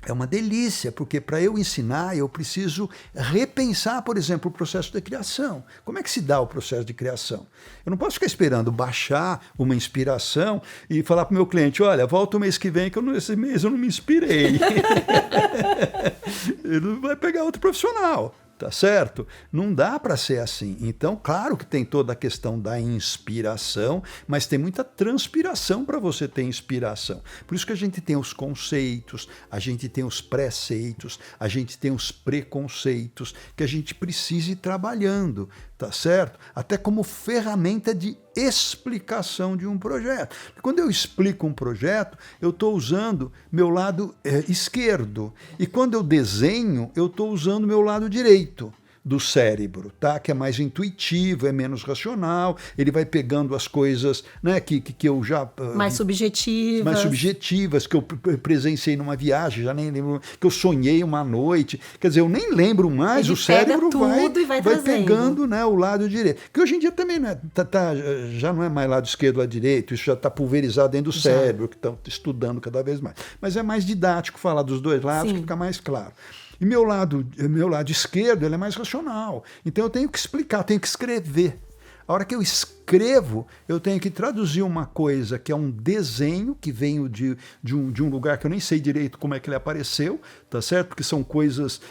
É uma delícia, porque para eu ensinar, eu preciso repensar, por exemplo, o processo de criação. Como é que se dá o processo de criação? Eu não posso ficar esperando baixar uma inspiração e falar para o meu cliente, olha, volta o mês que vem, que esse mês eu não me inspirei. Ele vai pegar outro profissional. Tá certo? Não dá para ser assim. Então, claro que tem toda a questão da inspiração, mas tem muita transpiração para você ter inspiração. Por isso que a gente tem os conceitos, a gente tem os preceitos, a gente tem os preconceitos, que a gente precisa ir trabalhando, tá certo? Até como ferramenta de explicação de um projeto. Quando eu explico um projeto, eu estou usando meu lado esquerdo. E quando eu desenho, eu estou usando meu lado direito do cérebro, tá? Que é mais intuitivo, é menos racional, ele vai pegando as coisas, né, que eu já... mais subjetivas. Mais subjetivas, que eu presenciei numa viagem, já nem lembro, que eu sonhei uma noite. Quer dizer, eu nem lembro mais, ele o cérebro vai pegando, né, o lado direito. Que hoje em dia também, né, já não é mais lado esquerdo ou lado direito, isso já está pulverizado dentro do cérebro, que estão estudando cada vez mais. Mas é mais didático falar dos dois lados, que fica mais claro. E meu lado esquerdo ele é mais racional. Então eu tenho que explicar, tenho que escrever. A hora que eu escrevo, eu tenho que traduzir uma coisa que é um desenho que veio de um lugar que eu nem sei direito como é que ele apareceu, tá certo? Porque são coisas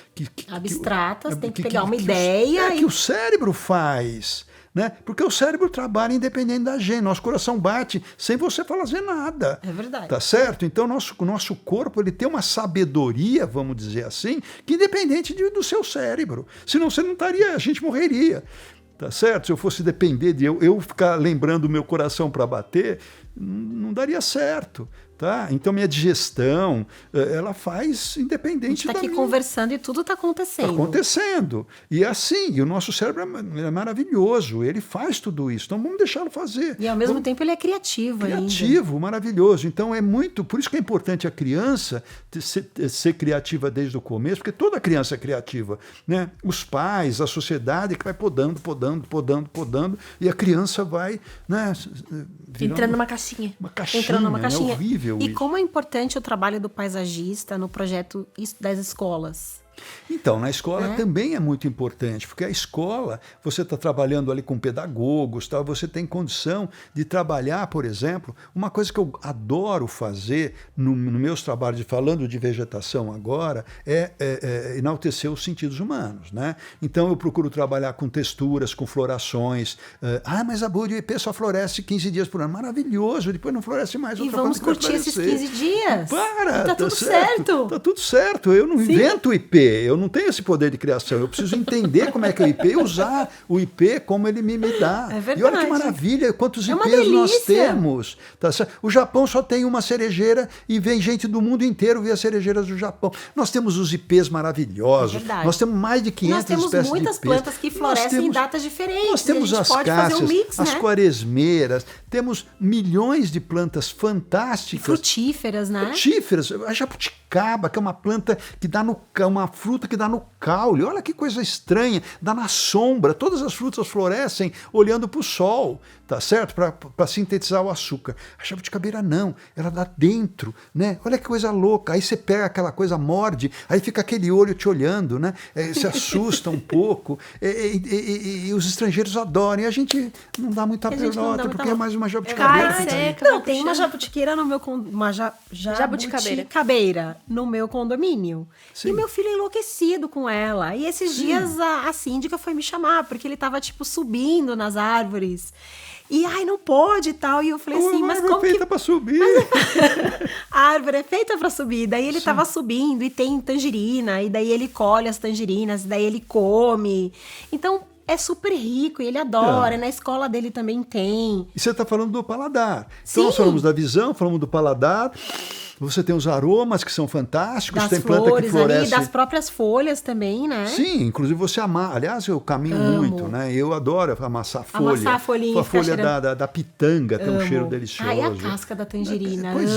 abstratas, tem que pegar uma ideia. Que o cérebro faz. Né? Porque o cérebro trabalha independente da gente, nosso coração bate sem você fazer nada. É verdade. Tá certo? Então o nosso corpo ele tem uma sabedoria, vamos dizer assim, que independente do seu cérebro. Senão você não estaria, a gente morreria. Tá certo? Se eu fosse depender de eu ficar lembrando o meu coração para bater, não daria certo. Tá? Então minha digestão, ela faz independente da minha. A gente está aqui conversando e tudo está acontecendo. Está acontecendo. E assim, e o nosso cérebro é maravilhoso, ele faz tudo isso. Então vamos deixá-lo fazer. E ao mesmo tempo ele é criativo ainda. Criativo, maravilhoso. Então é muito, por isso que é importante a criança ser criativa desde o começo, porque toda criança é criativa. Né? Os pais, a sociedade que vai podando, e a criança vai, né, entrando numa caixinha. Uma caixinha, entrando numa caixinha. É horrível e isso. Como é importante o trabalho do paisagista no projeto das escolas? Então, na escola também é muito importante, porque a escola, você está trabalhando ali com pedagogos, tá? Você tem condição de trabalhar, por exemplo, uma coisa que eu adoro fazer nos meus trabalhos, falando de vegetação agora, é enaltecer os sentidos humanos. Né? Então, eu procuro trabalhar com texturas, com florações. Mas a Búdio IP só floresce 15 dias por ano. Maravilhoso, depois não floresce mais. E vamos curtir esses 15 dias. Tá tudo certo. Tá tudo certo. Eu não invento o IP. Eu não tenho esse poder de criação, eu preciso entender como é que é o IP e usar o IP como ele me dá. É verdade. E olha que maravilha, quantos IPs nós temos. Tá certo? O Japão só tem uma cerejeira e vem gente do mundo inteiro ver as cerejeiras do Japão. Nós temos os IPs maravilhosos, nós temos mais de 500 espécies de IPs. Nós temos muitas plantas que florescem em datas diferentes. Nós temos as cássias, as quaresmeiras, temos milhões de plantas fantásticas. E frutíferas, né? Frutíferas, a jabuticaba, que é uma planta que dá uma fruta que dá no caule. Olha que coisa estranha, dá na sombra. Todas as frutas florescem olhando para o sol, tá certo? Para sintetizar o açúcar. A jabuticabeira não, ela dá dentro, né? Olha que coisa louca. Aí você pega aquela coisa, morde, aí fica aquele olho te olhando, né? Se assusta um pouco. E os estrangeiros adoram. E a gente não dá muita pelota, porque é mais uma jabuticabeira. Tem uma jabutiqueira no meu jabuticabeira no meu condomínio. Sim. E meu filho é enlouquecido com ela. E esses dias a síndica foi me chamar, porque ele tava, subindo nas árvores. E, não pode e tal. E eu falei assim, mas como que para subir. A árvore é feita para subir. Daí ele estava subindo e tem tangerina, e daí ele colhe as tangerinas, e daí ele come. Então, é super rico e ele adora. Na escola dele também tem. E você está falando do paladar. Sim. Então nós falamos da visão, falamos do paladar. Você tem os aromas que são fantásticos, tem planta que floresce. Ali, das próprias folhas também, né? Sim, inclusive você amar. Aliás, eu caminho muito, né? Eu adoro amassar folha. Amassar a folhinha. A folha da pitanga tem um cheiro delicioso. E a casca da tangerina. Pois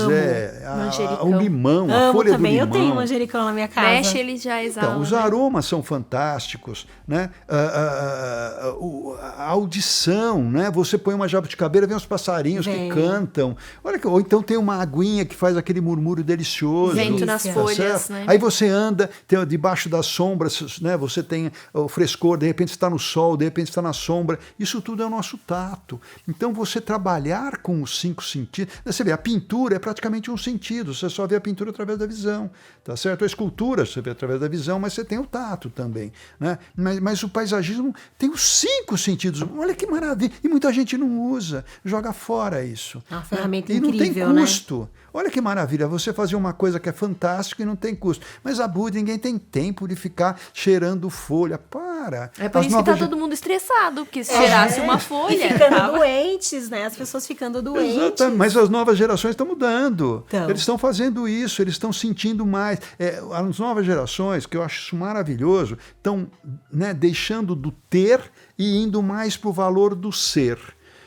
o limão, a folha também. do limão. Eu tenho manjericão na minha casa. Mexe, ele já exala. Então, os aromas são fantásticos, né? A audição, né? Você põe uma jabuticabeira, vem uns passarinhos que cantam. Olha ou então tem uma aguinha que faz aquele murmúrio delicioso. Vento nas folhas, né? Aí você anda debaixo das sombras, né? Você tem o frescor, de repente está no sol, de repente está na sombra. Isso tudo é o nosso tato. Então você trabalhar com os 5 sentidos. Você vê, a pintura é praticamente um sentido. Você só vê a pintura através da visão, tá certo? A escultura você vê através da visão, mas você tem o tato também, né? Mas o paisagismo tem os 5 sentidos. Olha que maravilha. E muita gente não usa, joga fora isso. É uma ferramenta incrível, incrível, e não tem custo. Né? Olha que maravilha, você fazer uma coisa que é fantástica e não tem custo. Mas a Búzios, ninguém tem tempo de ficar cheirando folha. Para! É por isso que tá todo mundo estressado, porque se cheirasse uma folha... E ficando doentes, né? As pessoas ficando doentes. Exatamente, mas as novas gerações estão mudando. Então. Eles estão fazendo isso, eles estão sentindo mais. As novas gerações, que eu acho isso maravilhoso, estão, né, deixando do ter e indo mais para o valor do ser.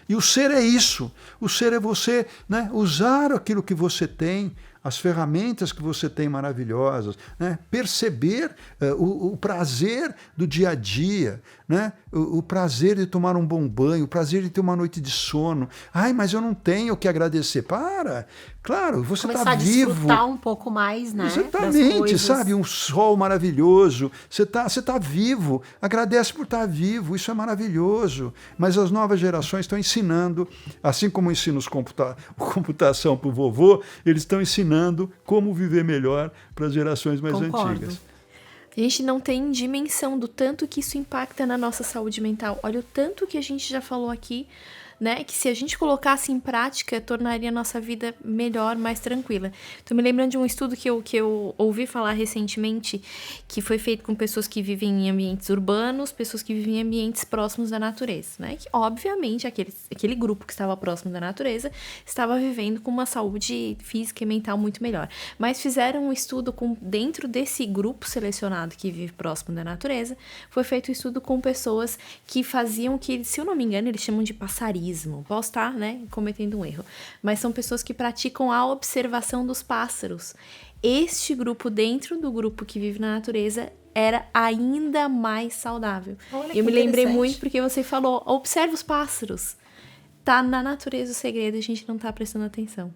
E o ser é isso. O ser é você, né, usar aquilo que você tem, as ferramentas que você tem maravilhosas, né, perceber o prazer do dia a dia, né, o prazer de tomar um bom banho, o prazer de ter uma noite de sono. Ai, mas eu não tenho o que agradecer. Para! Claro, você está vivo. Começar a desfrutar um pouco mais, né? Exatamente, sabe? Um sol maravilhoso. Você tá vivo. Agradece por estar vivo. Isso é maravilhoso. Mas as novas gerações estão ensinando, assim como ensinam computação para o vovô, eles estão ensinando como viver melhor para as gerações mais antigas. A gente não tem dimensão do tanto que isso impacta na nossa saúde mental. Olha o tanto que a gente já falou aqui, né? Que se a gente colocasse em prática, tornaria a nossa vida melhor, mais tranquila. Tô me lembrando de um estudo que eu ouvi falar recentemente, que foi feito com pessoas que vivem em ambientes urbanos, pessoas que vivem em ambientes próximos da natureza, né? Que, obviamente, aquele grupo que estava próximo da natureza estava vivendo com uma saúde física e mental muito melhor. Mas fizeram um estudo dentro desse grupo selecionado que vive próximo da natureza, foi feito um estudo com pessoas que faziam que, se eu não me engano, eles chamam de passarinho. Posso estar, né, cometendo um erro. Mas são pessoas que praticam a observação dos pássaros. Este grupo, dentro do grupo que vive na natureza, era ainda mais saudável. Eu me lembrei muito porque você falou, observe os pássaros. Tá na natureza o segredo, a gente não tá prestando atenção.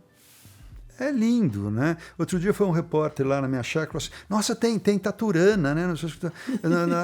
É lindo, né? Outro dia foi um repórter lá na minha chácara, assim, nossa, tem taturana, né?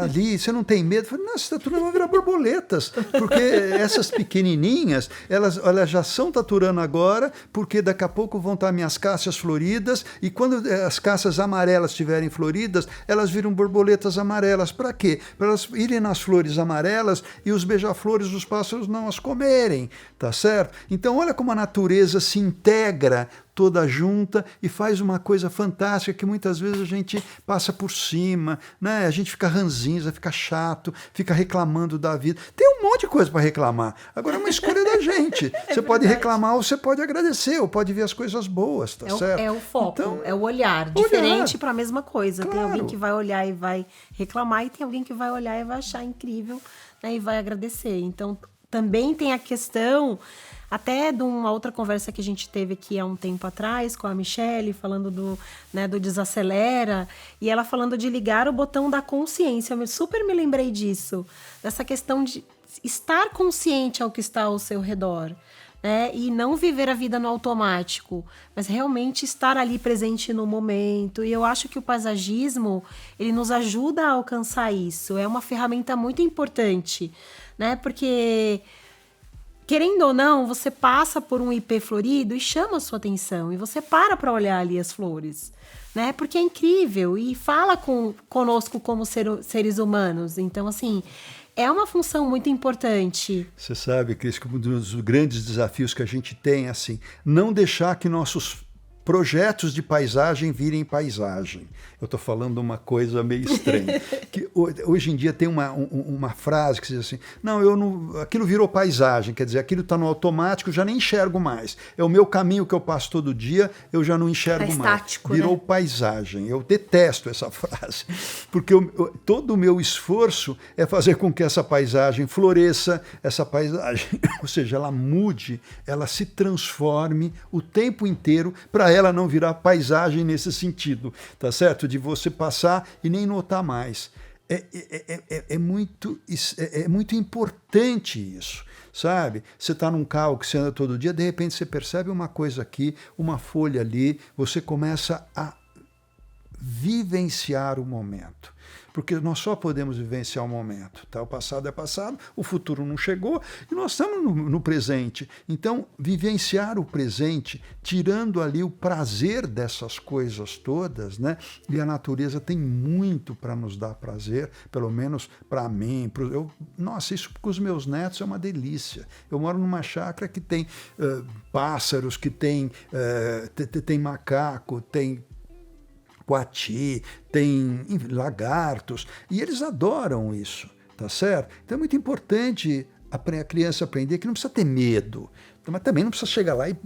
Ali, você não tem medo? Eu falei, nossa, taturana vai virar borboletas, porque essas pequenininhas, elas já são taturana agora, porque daqui a pouco vão estar minhas cássias floridas, e quando as cássias amarelas estiverem floridas, elas viram borboletas amarelas. Para quê? Para elas irem nas flores amarelas e os beija-flores dos pássaros não as comerem, tá certo? Então, olha como a natureza se integra toda junta e faz uma coisa fantástica que muitas vezes a gente passa por cima, né? A gente fica ranzinza, fica chato, fica reclamando da vida. Tem um monte de coisa para reclamar. Agora é uma escolha da gente. Você pode reclamar ou você pode agradecer, ou pode ver as coisas boas, tá certo? É o foco, então, é o olhar. Diferente para a mesma coisa. Claro. Tem alguém que vai olhar e vai reclamar e tem alguém que vai olhar e vai achar incrível, né, e vai agradecer. Então, também tem a questão... Até de uma outra conversa que a gente teve aqui há um tempo atrás com a Michelle, falando do desacelera, e ela falando de ligar o botão da consciência. Eu super me lembrei disso, dessa questão de estar consciente ao que está ao seu redor, né? E não viver a vida no automático, mas realmente estar ali presente no momento. E eu acho que o paisagismo, ele nos ajuda a alcançar isso. É uma ferramenta muito importante, né? Porque... querendo ou não, você passa por um ipê florido e chama a sua atenção. E você para olhar ali as flores, né? Porque é incrível e fala conosco como seres humanos. Então, assim, é uma função muito importante. Você sabe, Cris, que um dos grandes desafios que a gente tem é assim, não deixar que nossos projetos de paisagem virem paisagem. Eu estou falando uma coisa meio estranha. Que hoje em dia tem uma frase que diz assim, aquilo virou paisagem, quer dizer, aquilo está no automático, eu já nem enxergo mais. É o meu caminho que eu passo todo dia, eu já não enxergo mais. Estático, virou né? paisagem. Eu detesto essa frase, porque todo o meu esforço é fazer com que essa paisagem floresça, essa paisagem, ou seja, ela mude, ela se transforme o tempo inteiro para ela não virar paisagem nesse sentido, tá certo? De você passar e nem notar mais. É muito importante isso, sabe? Você está num carro que você anda todo dia, de repente você percebe uma coisa aqui, uma folha ali, você começa a vivenciar o momento. Porque nós só podemos vivenciar o momento. Tá? O passado é passado, o futuro não chegou e nós estamos no presente. Então, vivenciar o presente, tirando ali o prazer dessas coisas todas, né? E a natureza tem muito para nos dar prazer, pelo menos para mim. Nossa, isso com os meus netos é uma delícia. Eu moro numa chácara que tem pássaros, que tem macaco, tem coati, tem lagartos, e eles adoram isso, tá certo? Então é muito importante a criança aprender que não precisa ter medo, mas também não precisa chegar lá e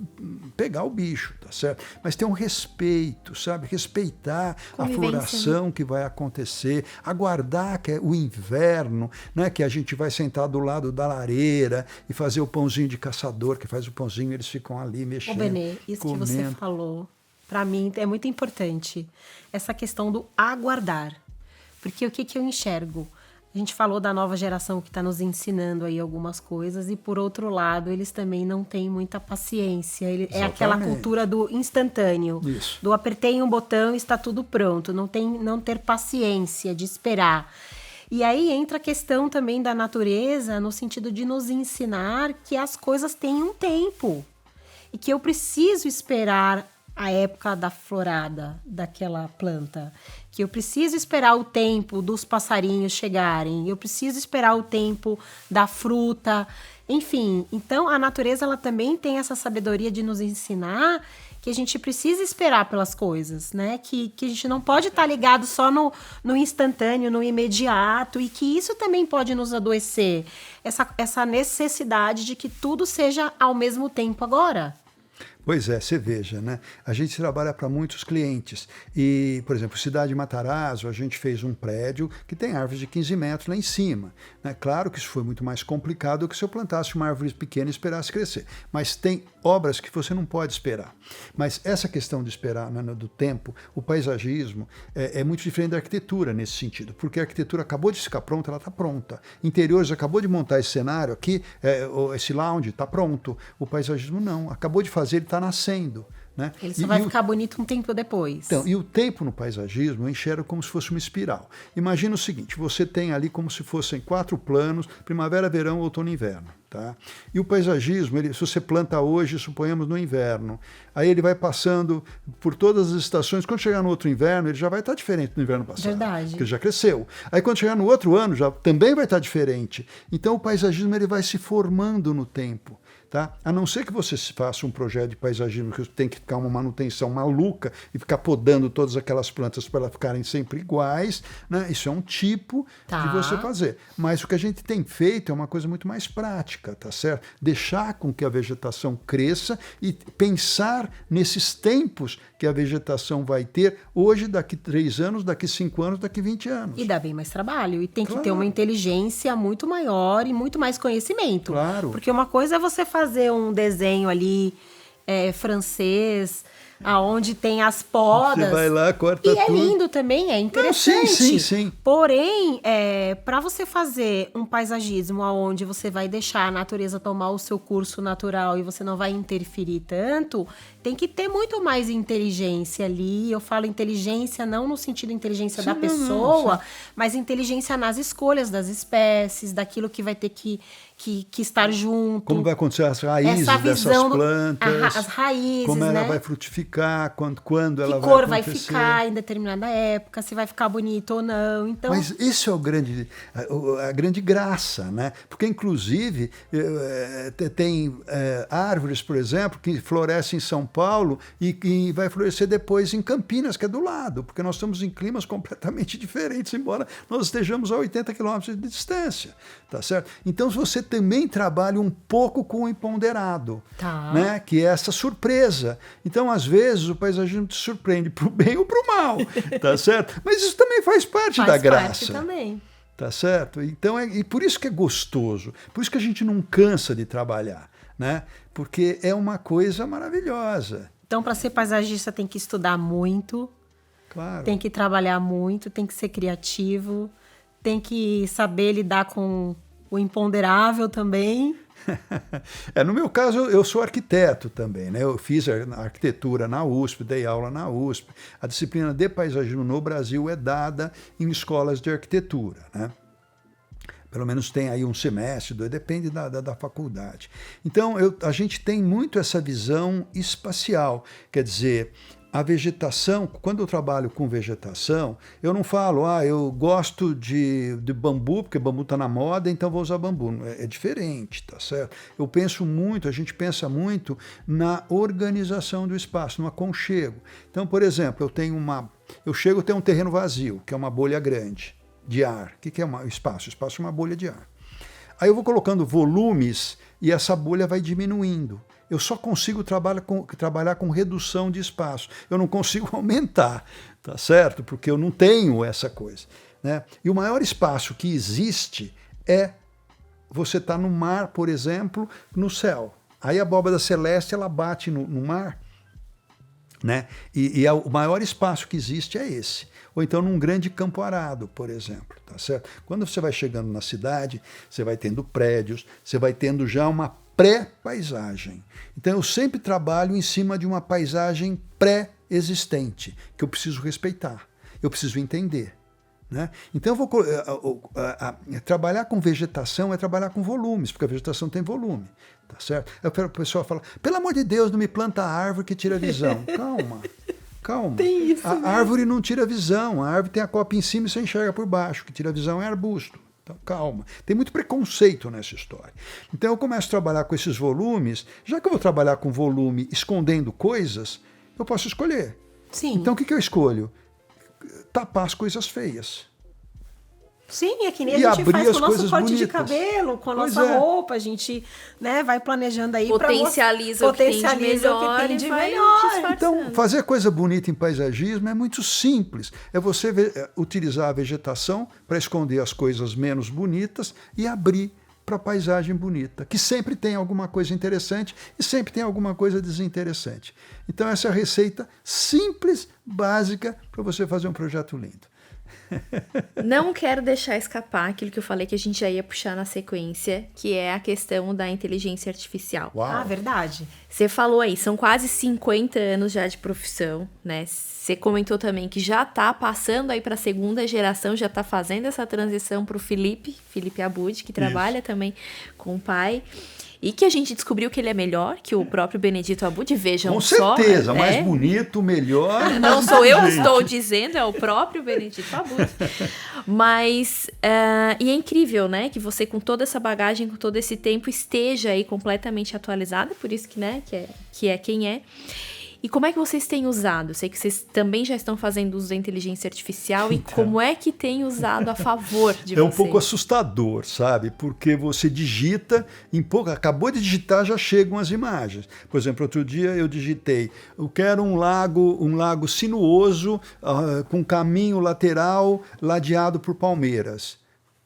pegar o bicho, tá certo? Mas ter um respeito, sabe? Respeitar a floração que vai acontecer, aguardar que é o inverno, né? Que a gente vai sentar do lado da lareira e fazer o pãozinho de caçador, que faz o pãozinho, eles ficam ali mexendo. Ô, Benê, isso comendo. Que você falou, para mim é muito importante, essa questão do aguardar. Porque o que eu enxergo? A gente falou da nova geração que está nos ensinando aí algumas coisas e, por outro lado, eles também não têm muita paciência. É aquela cultura do instantâneo. Isso. Do apertei um botão e está tudo pronto. Não ter paciência de esperar. E aí entra a questão também da natureza no sentido de nos ensinar que as coisas têm um tempo. E que eu preciso esperar a época da florada daquela planta, que eu preciso esperar o tempo dos passarinhos chegarem, eu preciso esperar o tempo da fruta, enfim. Então, a natureza ela também tem essa sabedoria de nos ensinar que a gente precisa esperar pelas coisas, né? Que a gente não pode estar ligado só no instantâneo, no imediato, e que isso também pode nos adoecer. Essa necessidade de que tudo seja ao mesmo tempo agora. Pois é, você veja, né? A gente trabalha para muitos clientes e, por exemplo, Cidade de Matarazzo, a gente fez um prédio que tem árvores de 15 metros lá em cima, né? Claro que isso foi muito mais complicado do que se eu plantasse uma árvore pequena e esperasse crescer, mas tem obras que você não pode esperar. Mas essa questão de esperar, né, do tempo, o paisagismo é muito diferente da arquitetura nesse sentido, porque a arquitetura acabou de ficar pronta, ela está pronta. Interiores acabou de montar esse cenário aqui, esse lounge está pronto. O paisagismo não, acabou de fazer, ele está nascendo. Né? Ele só vai ficar bonito um tempo depois. Então, e o tempo no paisagismo eu enxergo como se fosse uma espiral. Imagina o seguinte, você tem ali como se fossem 4 planos, primavera, verão, outono e inverno. Tá? E o paisagismo, se você planta hoje, suponhamos no inverno, aí ele vai passando por todas as estações, quando chegar no outro inverno, ele já vai estar diferente do inverno passado. Verdade. Porque ele já cresceu. Aí quando chegar no outro ano, já também vai estar diferente. Então o paisagismo ele vai se formando no tempo. Tá? A não ser que você faça um projeto de paisagismo que tem que ficar uma manutenção maluca e ficar podando todas aquelas plantas para elas ficarem sempre iguais, né? Isso é um tipo de você fazer. Mas o que a gente tem feito é uma coisa muito mais prática, tá certo? Deixar com que a vegetação cresça e pensar nesses tempos que a vegetação vai ter hoje, daqui 3 anos, daqui 5 anos, daqui 20 anos. E dá bem mais trabalho. E tem que ter uma inteligência muito maior e muito mais conhecimento. Claro. Porque uma coisa é você fazer um desenho ali francês, aonde tem as podas. Você vai lá, corta e tudo. É lindo também, é interessante. Não, sim. Porém, para você fazer um paisagismo aonde você vai deixar a natureza tomar o seu curso natural e você não vai interferir tanto, tem que ter muito mais inteligência ali. Eu falo inteligência não no sentido inteligência da pessoa, mas inteligência nas escolhas das espécies, daquilo que vai ter que estar junto. Como vai acontecer as raízes dessas plantas. As raízes, como ela né? vai frutificar. ficar, quando ela Que cor vai vai acontecer. ficar em determinada época, se vai ficar bonito ou não. Então, Mas isso é a grande graça, né? Porque, inclusive, tem árvores, por exemplo, que florescem em São Paulo e vai florescer depois em Campinas, que é do lado, porque nós estamos em climas completamente diferentes, embora nós estejamos a 80 quilômetros de distância, tá certo? Então, você também trabalha um pouco com o imponderado, né? Que é essa surpresa. Então, às vezes, o paisagismo te surpreende para o bem ou para o mal, tá certo? Mas isso também faz parte da graça. Faz parte também. Tá certo? Então, e por isso que é gostoso, por isso que a gente não cansa de trabalhar, né? Porque é uma coisa maravilhosa. Então, para ser paisagista, tem que estudar muito, Claro. tem que trabalhar muito, tem que ser criativo, tem que saber lidar com o imponderável também. No meu caso, eu sou arquiteto também, né? Eu fiz arquitetura na USP, dei aula na USP. A disciplina de paisagismo no Brasil é dada em escolas de arquitetura, né? Pelo menos tem aí um semestre, depende da faculdade. Então, a gente tem muito essa visão espacial, quer dizer, a vegetação, quando eu trabalho com vegetação, eu não falo, eu gosto de bambu, porque bambu está na moda, então vou usar bambu. É diferente, tá certo? A gente pensa muito na organização do espaço, no aconchego. Então, por exemplo, eu chego a ter um terreno vazio, que é uma bolha grande de ar. O que é um espaço? O espaço é uma bolha de ar. Aí eu vou colocando volumes e essa bolha vai diminuindo. Eu só consigo trabalhar com redução de espaço. Eu não consigo aumentar, tá certo? Porque eu não tenho essa coisa, né? E o maior espaço que existe é você estar no mar, por exemplo, no céu. Aí a abóbora celeste ela bate no mar, né? E o maior espaço que existe é esse. Ou então num grande campo arado, por exemplo, tá certo? Quando você vai chegando na cidade, você vai tendo prédios, você vai tendo já uma pré-paisagem. Então eu sempre trabalho em cima de uma paisagem pré-existente, que eu preciso respeitar, eu preciso entender, né? Então eu vou trabalhar com vegetação é trabalhar com volumes, porque a vegetação tem volume, tá certo? A pessoa fala, pelo amor de Deus, não me planta a árvore que tira a visão. Calma. Tem isso mesmo. A árvore não tira a visão, a árvore tem a copa em cima e você enxerga por baixo, o que tira a visão é arbusto. Então, calma. Tem muito preconceito nessa história. Então, eu começo a trabalhar com esses volumes. Já que eu vou trabalhar com volume escondendo coisas, eu posso escolher. Sim. Então, o que eu escolho? Tapar as coisas feias. Sim, é que nem E a gente abrir faz as com o nosso coisas corte de bonitas. cabelo, com a Pois nossa é. roupa, a gente, né, vai planejando aí Potencializa o que tem de melhor e vai disfarçando. Então, fazer coisa bonita em paisagismo é muito simples. É você utilizar a vegetação para esconder as coisas menos bonitas e abrir para a paisagem bonita, que sempre tem alguma coisa interessante e sempre tem alguma coisa desinteressante. Então, essa é a receita simples, básica, para você fazer um projeto lindo. Não quero deixar escapar aquilo que eu falei que a gente já ia puxar na sequência, que é a questão da inteligência artificial. Uau. Ah, verdade. Você falou aí, são quase 50 anos já de profissão, né? Você comentou também que já tá passando aí para a segunda geração, já tá fazendo essa transição para o Felipe Abud, que trabalha também com o pai. E que a gente descobriu que ele é melhor que o próprio Benedito Abud, vejam Com só. certeza, mais bonito, melhor. Não sou eu que estou dizendo, é o próprio Benedito Abud. Mas, e é incrível, né, que você com toda essa bagagem, com todo esse tempo, esteja aí completamente atualizada, por isso que, né, que é quem é. E como é que vocês têm usado? Sei que vocês também já estão fazendo uso da inteligência artificial. Então, e como é que tem usado a favor de vocês? É um pouco assustador, sabe? Porque você digita, acabou de digitar, já chegam as imagens. Por exemplo, outro dia eu digitei, eu quero um lago sinuoso, com caminho lateral ladeado por palmeiras.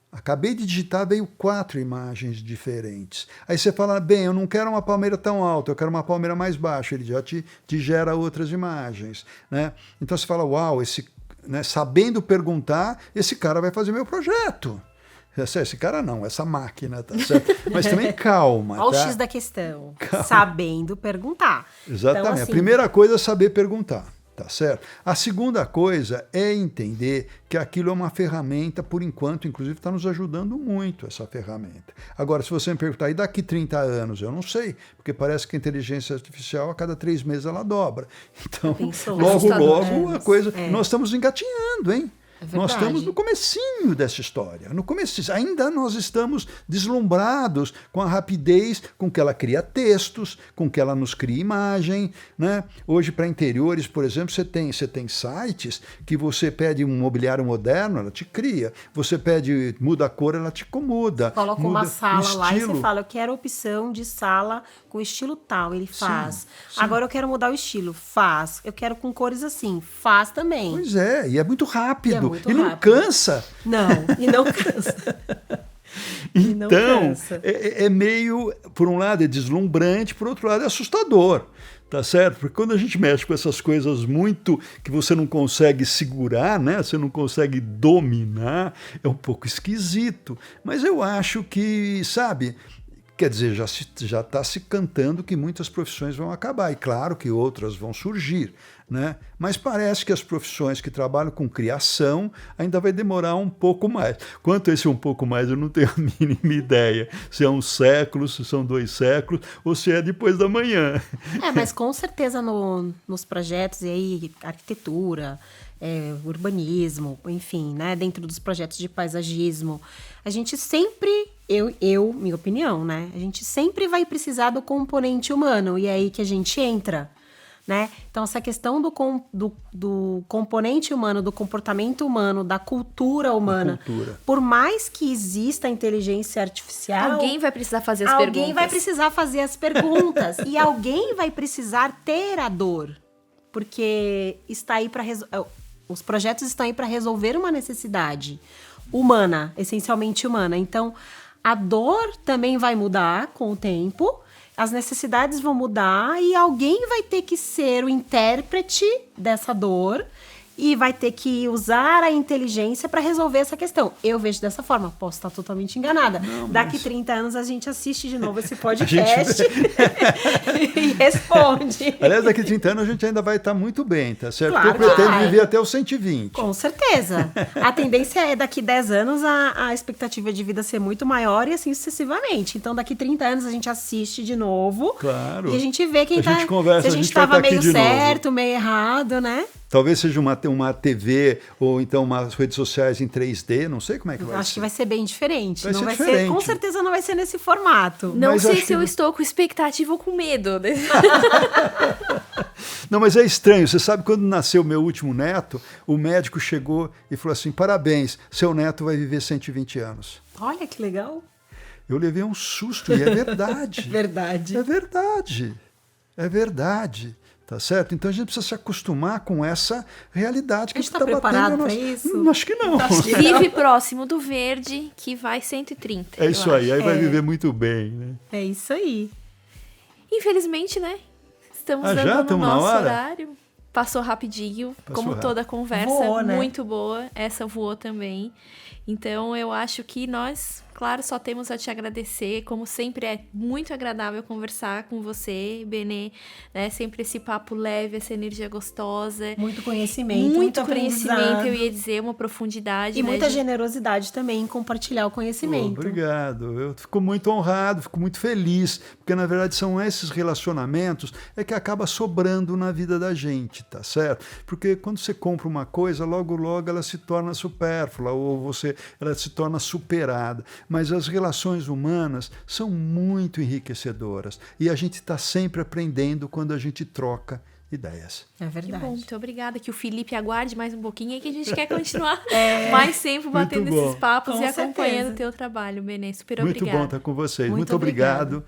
Acabei de digitar, veio 4 imagens diferentes. Aí você fala, bem, eu não quero uma palmeira tão alta, eu quero uma palmeira mais baixa. Ele já te gera outras imagens, né? Então você fala, uau, sabendo perguntar, esse cara vai fazer meu projeto. Esse cara não, essa máquina, tá certo? Mas também calma, Olha tá? o X da questão. Sabendo perguntar. Exatamente. Então, assim, a primeira coisa é saber perguntar. Tá certo? A segunda coisa é entender que aquilo é uma ferramenta, por enquanto, inclusive está nos ajudando muito essa ferramenta. Agora, se você me perguntar, e daqui 30 anos? Eu não sei, porque parece que a inteligência artificial, a cada 3 meses, ela dobra. Então, logo a coisa... Nós estamos engatinhando, hein? Nós estamos no comecinho dessa história. No começo, ainda nós estamos deslumbrados com a rapidez com que ela cria textos, com que ela nos cria imagem, né? Hoje, para interiores, por exemplo, você tem sites que você pede um mobiliário moderno, ela te cria. Você pede, muda a cor, ela te muda. Coloca uma sala lá e você fala, eu quero a opção de sala com estilo tal, ele faz. Sim. Agora eu quero mudar o estilo, faz. Eu quero com cores assim, faz também. Pois é, e é muito rápido. E não cansa. Não, e não cansa. Então, é meio, por um lado é deslumbrante, por outro lado é assustador. Tá certo? Porque quando a gente mexe com essas coisas muito que você não consegue segurar, né? Você não consegue dominar, é um pouco esquisito. Mas eu acho que, sabe... Quer dizer, já está se cantando que muitas profissões vão acabar, e claro que outras vão surgir, né? Mas parece que as profissões que trabalham com criação ainda vai demorar um pouco mais. Quanto a esse um pouco mais, eu não tenho a mínima ideia. Se é um século, se são 2 séculos, ou se é depois da manhã. Mas com certeza nos projetos, e aí, arquitetura... urbanismo, enfim, né, dentro dos projetos de paisagismo, a gente sempre, minha opinião, né, a gente sempre vai precisar do componente humano, e é aí que a gente entra, né, então essa questão do componente humano, do comportamento humano, da cultura humana, por mais que exista a inteligência artificial... Alguém vai precisar fazer as perguntas. Alguém vai precisar fazer as perguntas, e alguém vai precisar ter a dor, porque está aí para os projetos estão aí para resolver uma necessidade humana, essencialmente humana. Então, a dor também vai mudar com o tempo, as necessidades vão mudar e alguém vai ter que ser o intérprete dessa dor e vai ter que usar a inteligência para resolver essa questão. Eu vejo dessa forma, posso estar totalmente enganada. Daqui 30 anos a gente assiste de novo esse podcast e responde. Aliás, daqui 30 anos a gente ainda vai estar muito bem, tá certo? Claro, porque eu pretendo viver até os 120. Com certeza. A tendência é daqui 10 anos a expectativa de vida ser muito maior e assim sucessivamente. Então daqui 30 anos a gente assiste de novo. Claro. E a gente vê quem tá... gente conversa, se a gente estava meio certo, meio errado, né? Talvez seja uma TV ou então umas redes sociais em 3D, não sei como é que vai ser. Acho que vai ser bem diferente. Vai ser, com certeza não vai ser nesse formato. Não sei se eu estou com expectativa ou com medo. Não, mas é estranho. Você sabe, quando nasceu meu último neto, o médico chegou e falou assim, parabéns, seu neto vai viver 120 anos. Olha que legal. Eu levei um susto e é verdade. Verdade. É verdade. É verdade. Tá certo? Então a gente precisa se acostumar com essa realidade que a gente está preparado para isso? Acho que não. Vive próximo do verde, que vai 130. É isso aí vai viver muito bem, né? É isso aí. Infelizmente, né? Estamos dando no nosso horário. Passou rapidinho, como toda a conversa. Voou, né? Muito boa. Essa voou também. Então, eu acho que nós, claro, só temos a te agradecer. Como sempre, é muito agradável conversar com você, Benê, né? Sempre esse papo leve, essa energia gostosa. Muito conhecimento, muito conhecimento, eu ia dizer, uma profundidade. E muita generosidade também em compartilhar o conhecimento. Obrigado. Eu fico muito honrado, fico muito feliz, porque, na verdade, são esses relacionamentos que acaba sobrando na vida da gente, tá certo? Porque quando você compra uma coisa, logo ela se torna supérflua, ou ela se torna superada. Mas as relações humanas são muito enriquecedoras. E a gente está sempre aprendendo quando a gente troca ideias. É verdade. Que bom, muito obrigada. Que o Felipe aguarde mais um pouquinho aí, que a gente quer continuar mais tempo batendo esses papos e acompanhando o teu trabalho, Benê. Super obrigada. Muito bom estar com vocês. Muito obrigado.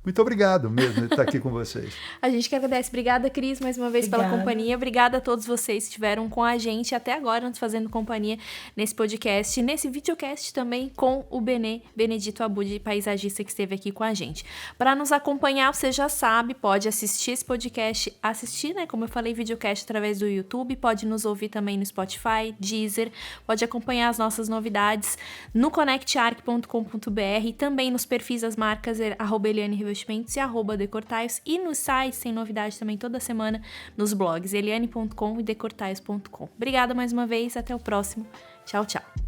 Muito obrigado mesmo de estar aqui com vocês. A gente que agradece. Obrigada, Cris, mais uma vez pela companhia. Obrigada a todos vocês que estiveram com a gente até agora, nos fazendo companhia nesse podcast, nesse videocast também com o Benedito Abud, paisagista que esteve aqui com a gente. Para nos acompanhar, você já sabe, pode assistir esse podcast, né? Como eu falei, videocast através do YouTube, pode nos ouvir também no Spotify, Deezer, pode acompanhar as nossas novidades no conectarc.com.br e também nos perfis das marcas @Eliane Ribeiro Investimentos e @decortais, e nos sites, tem novidade também toda semana nos blogs eliane.com e decortais.com. Obrigada mais uma vez, até o próximo. Tchau, tchau.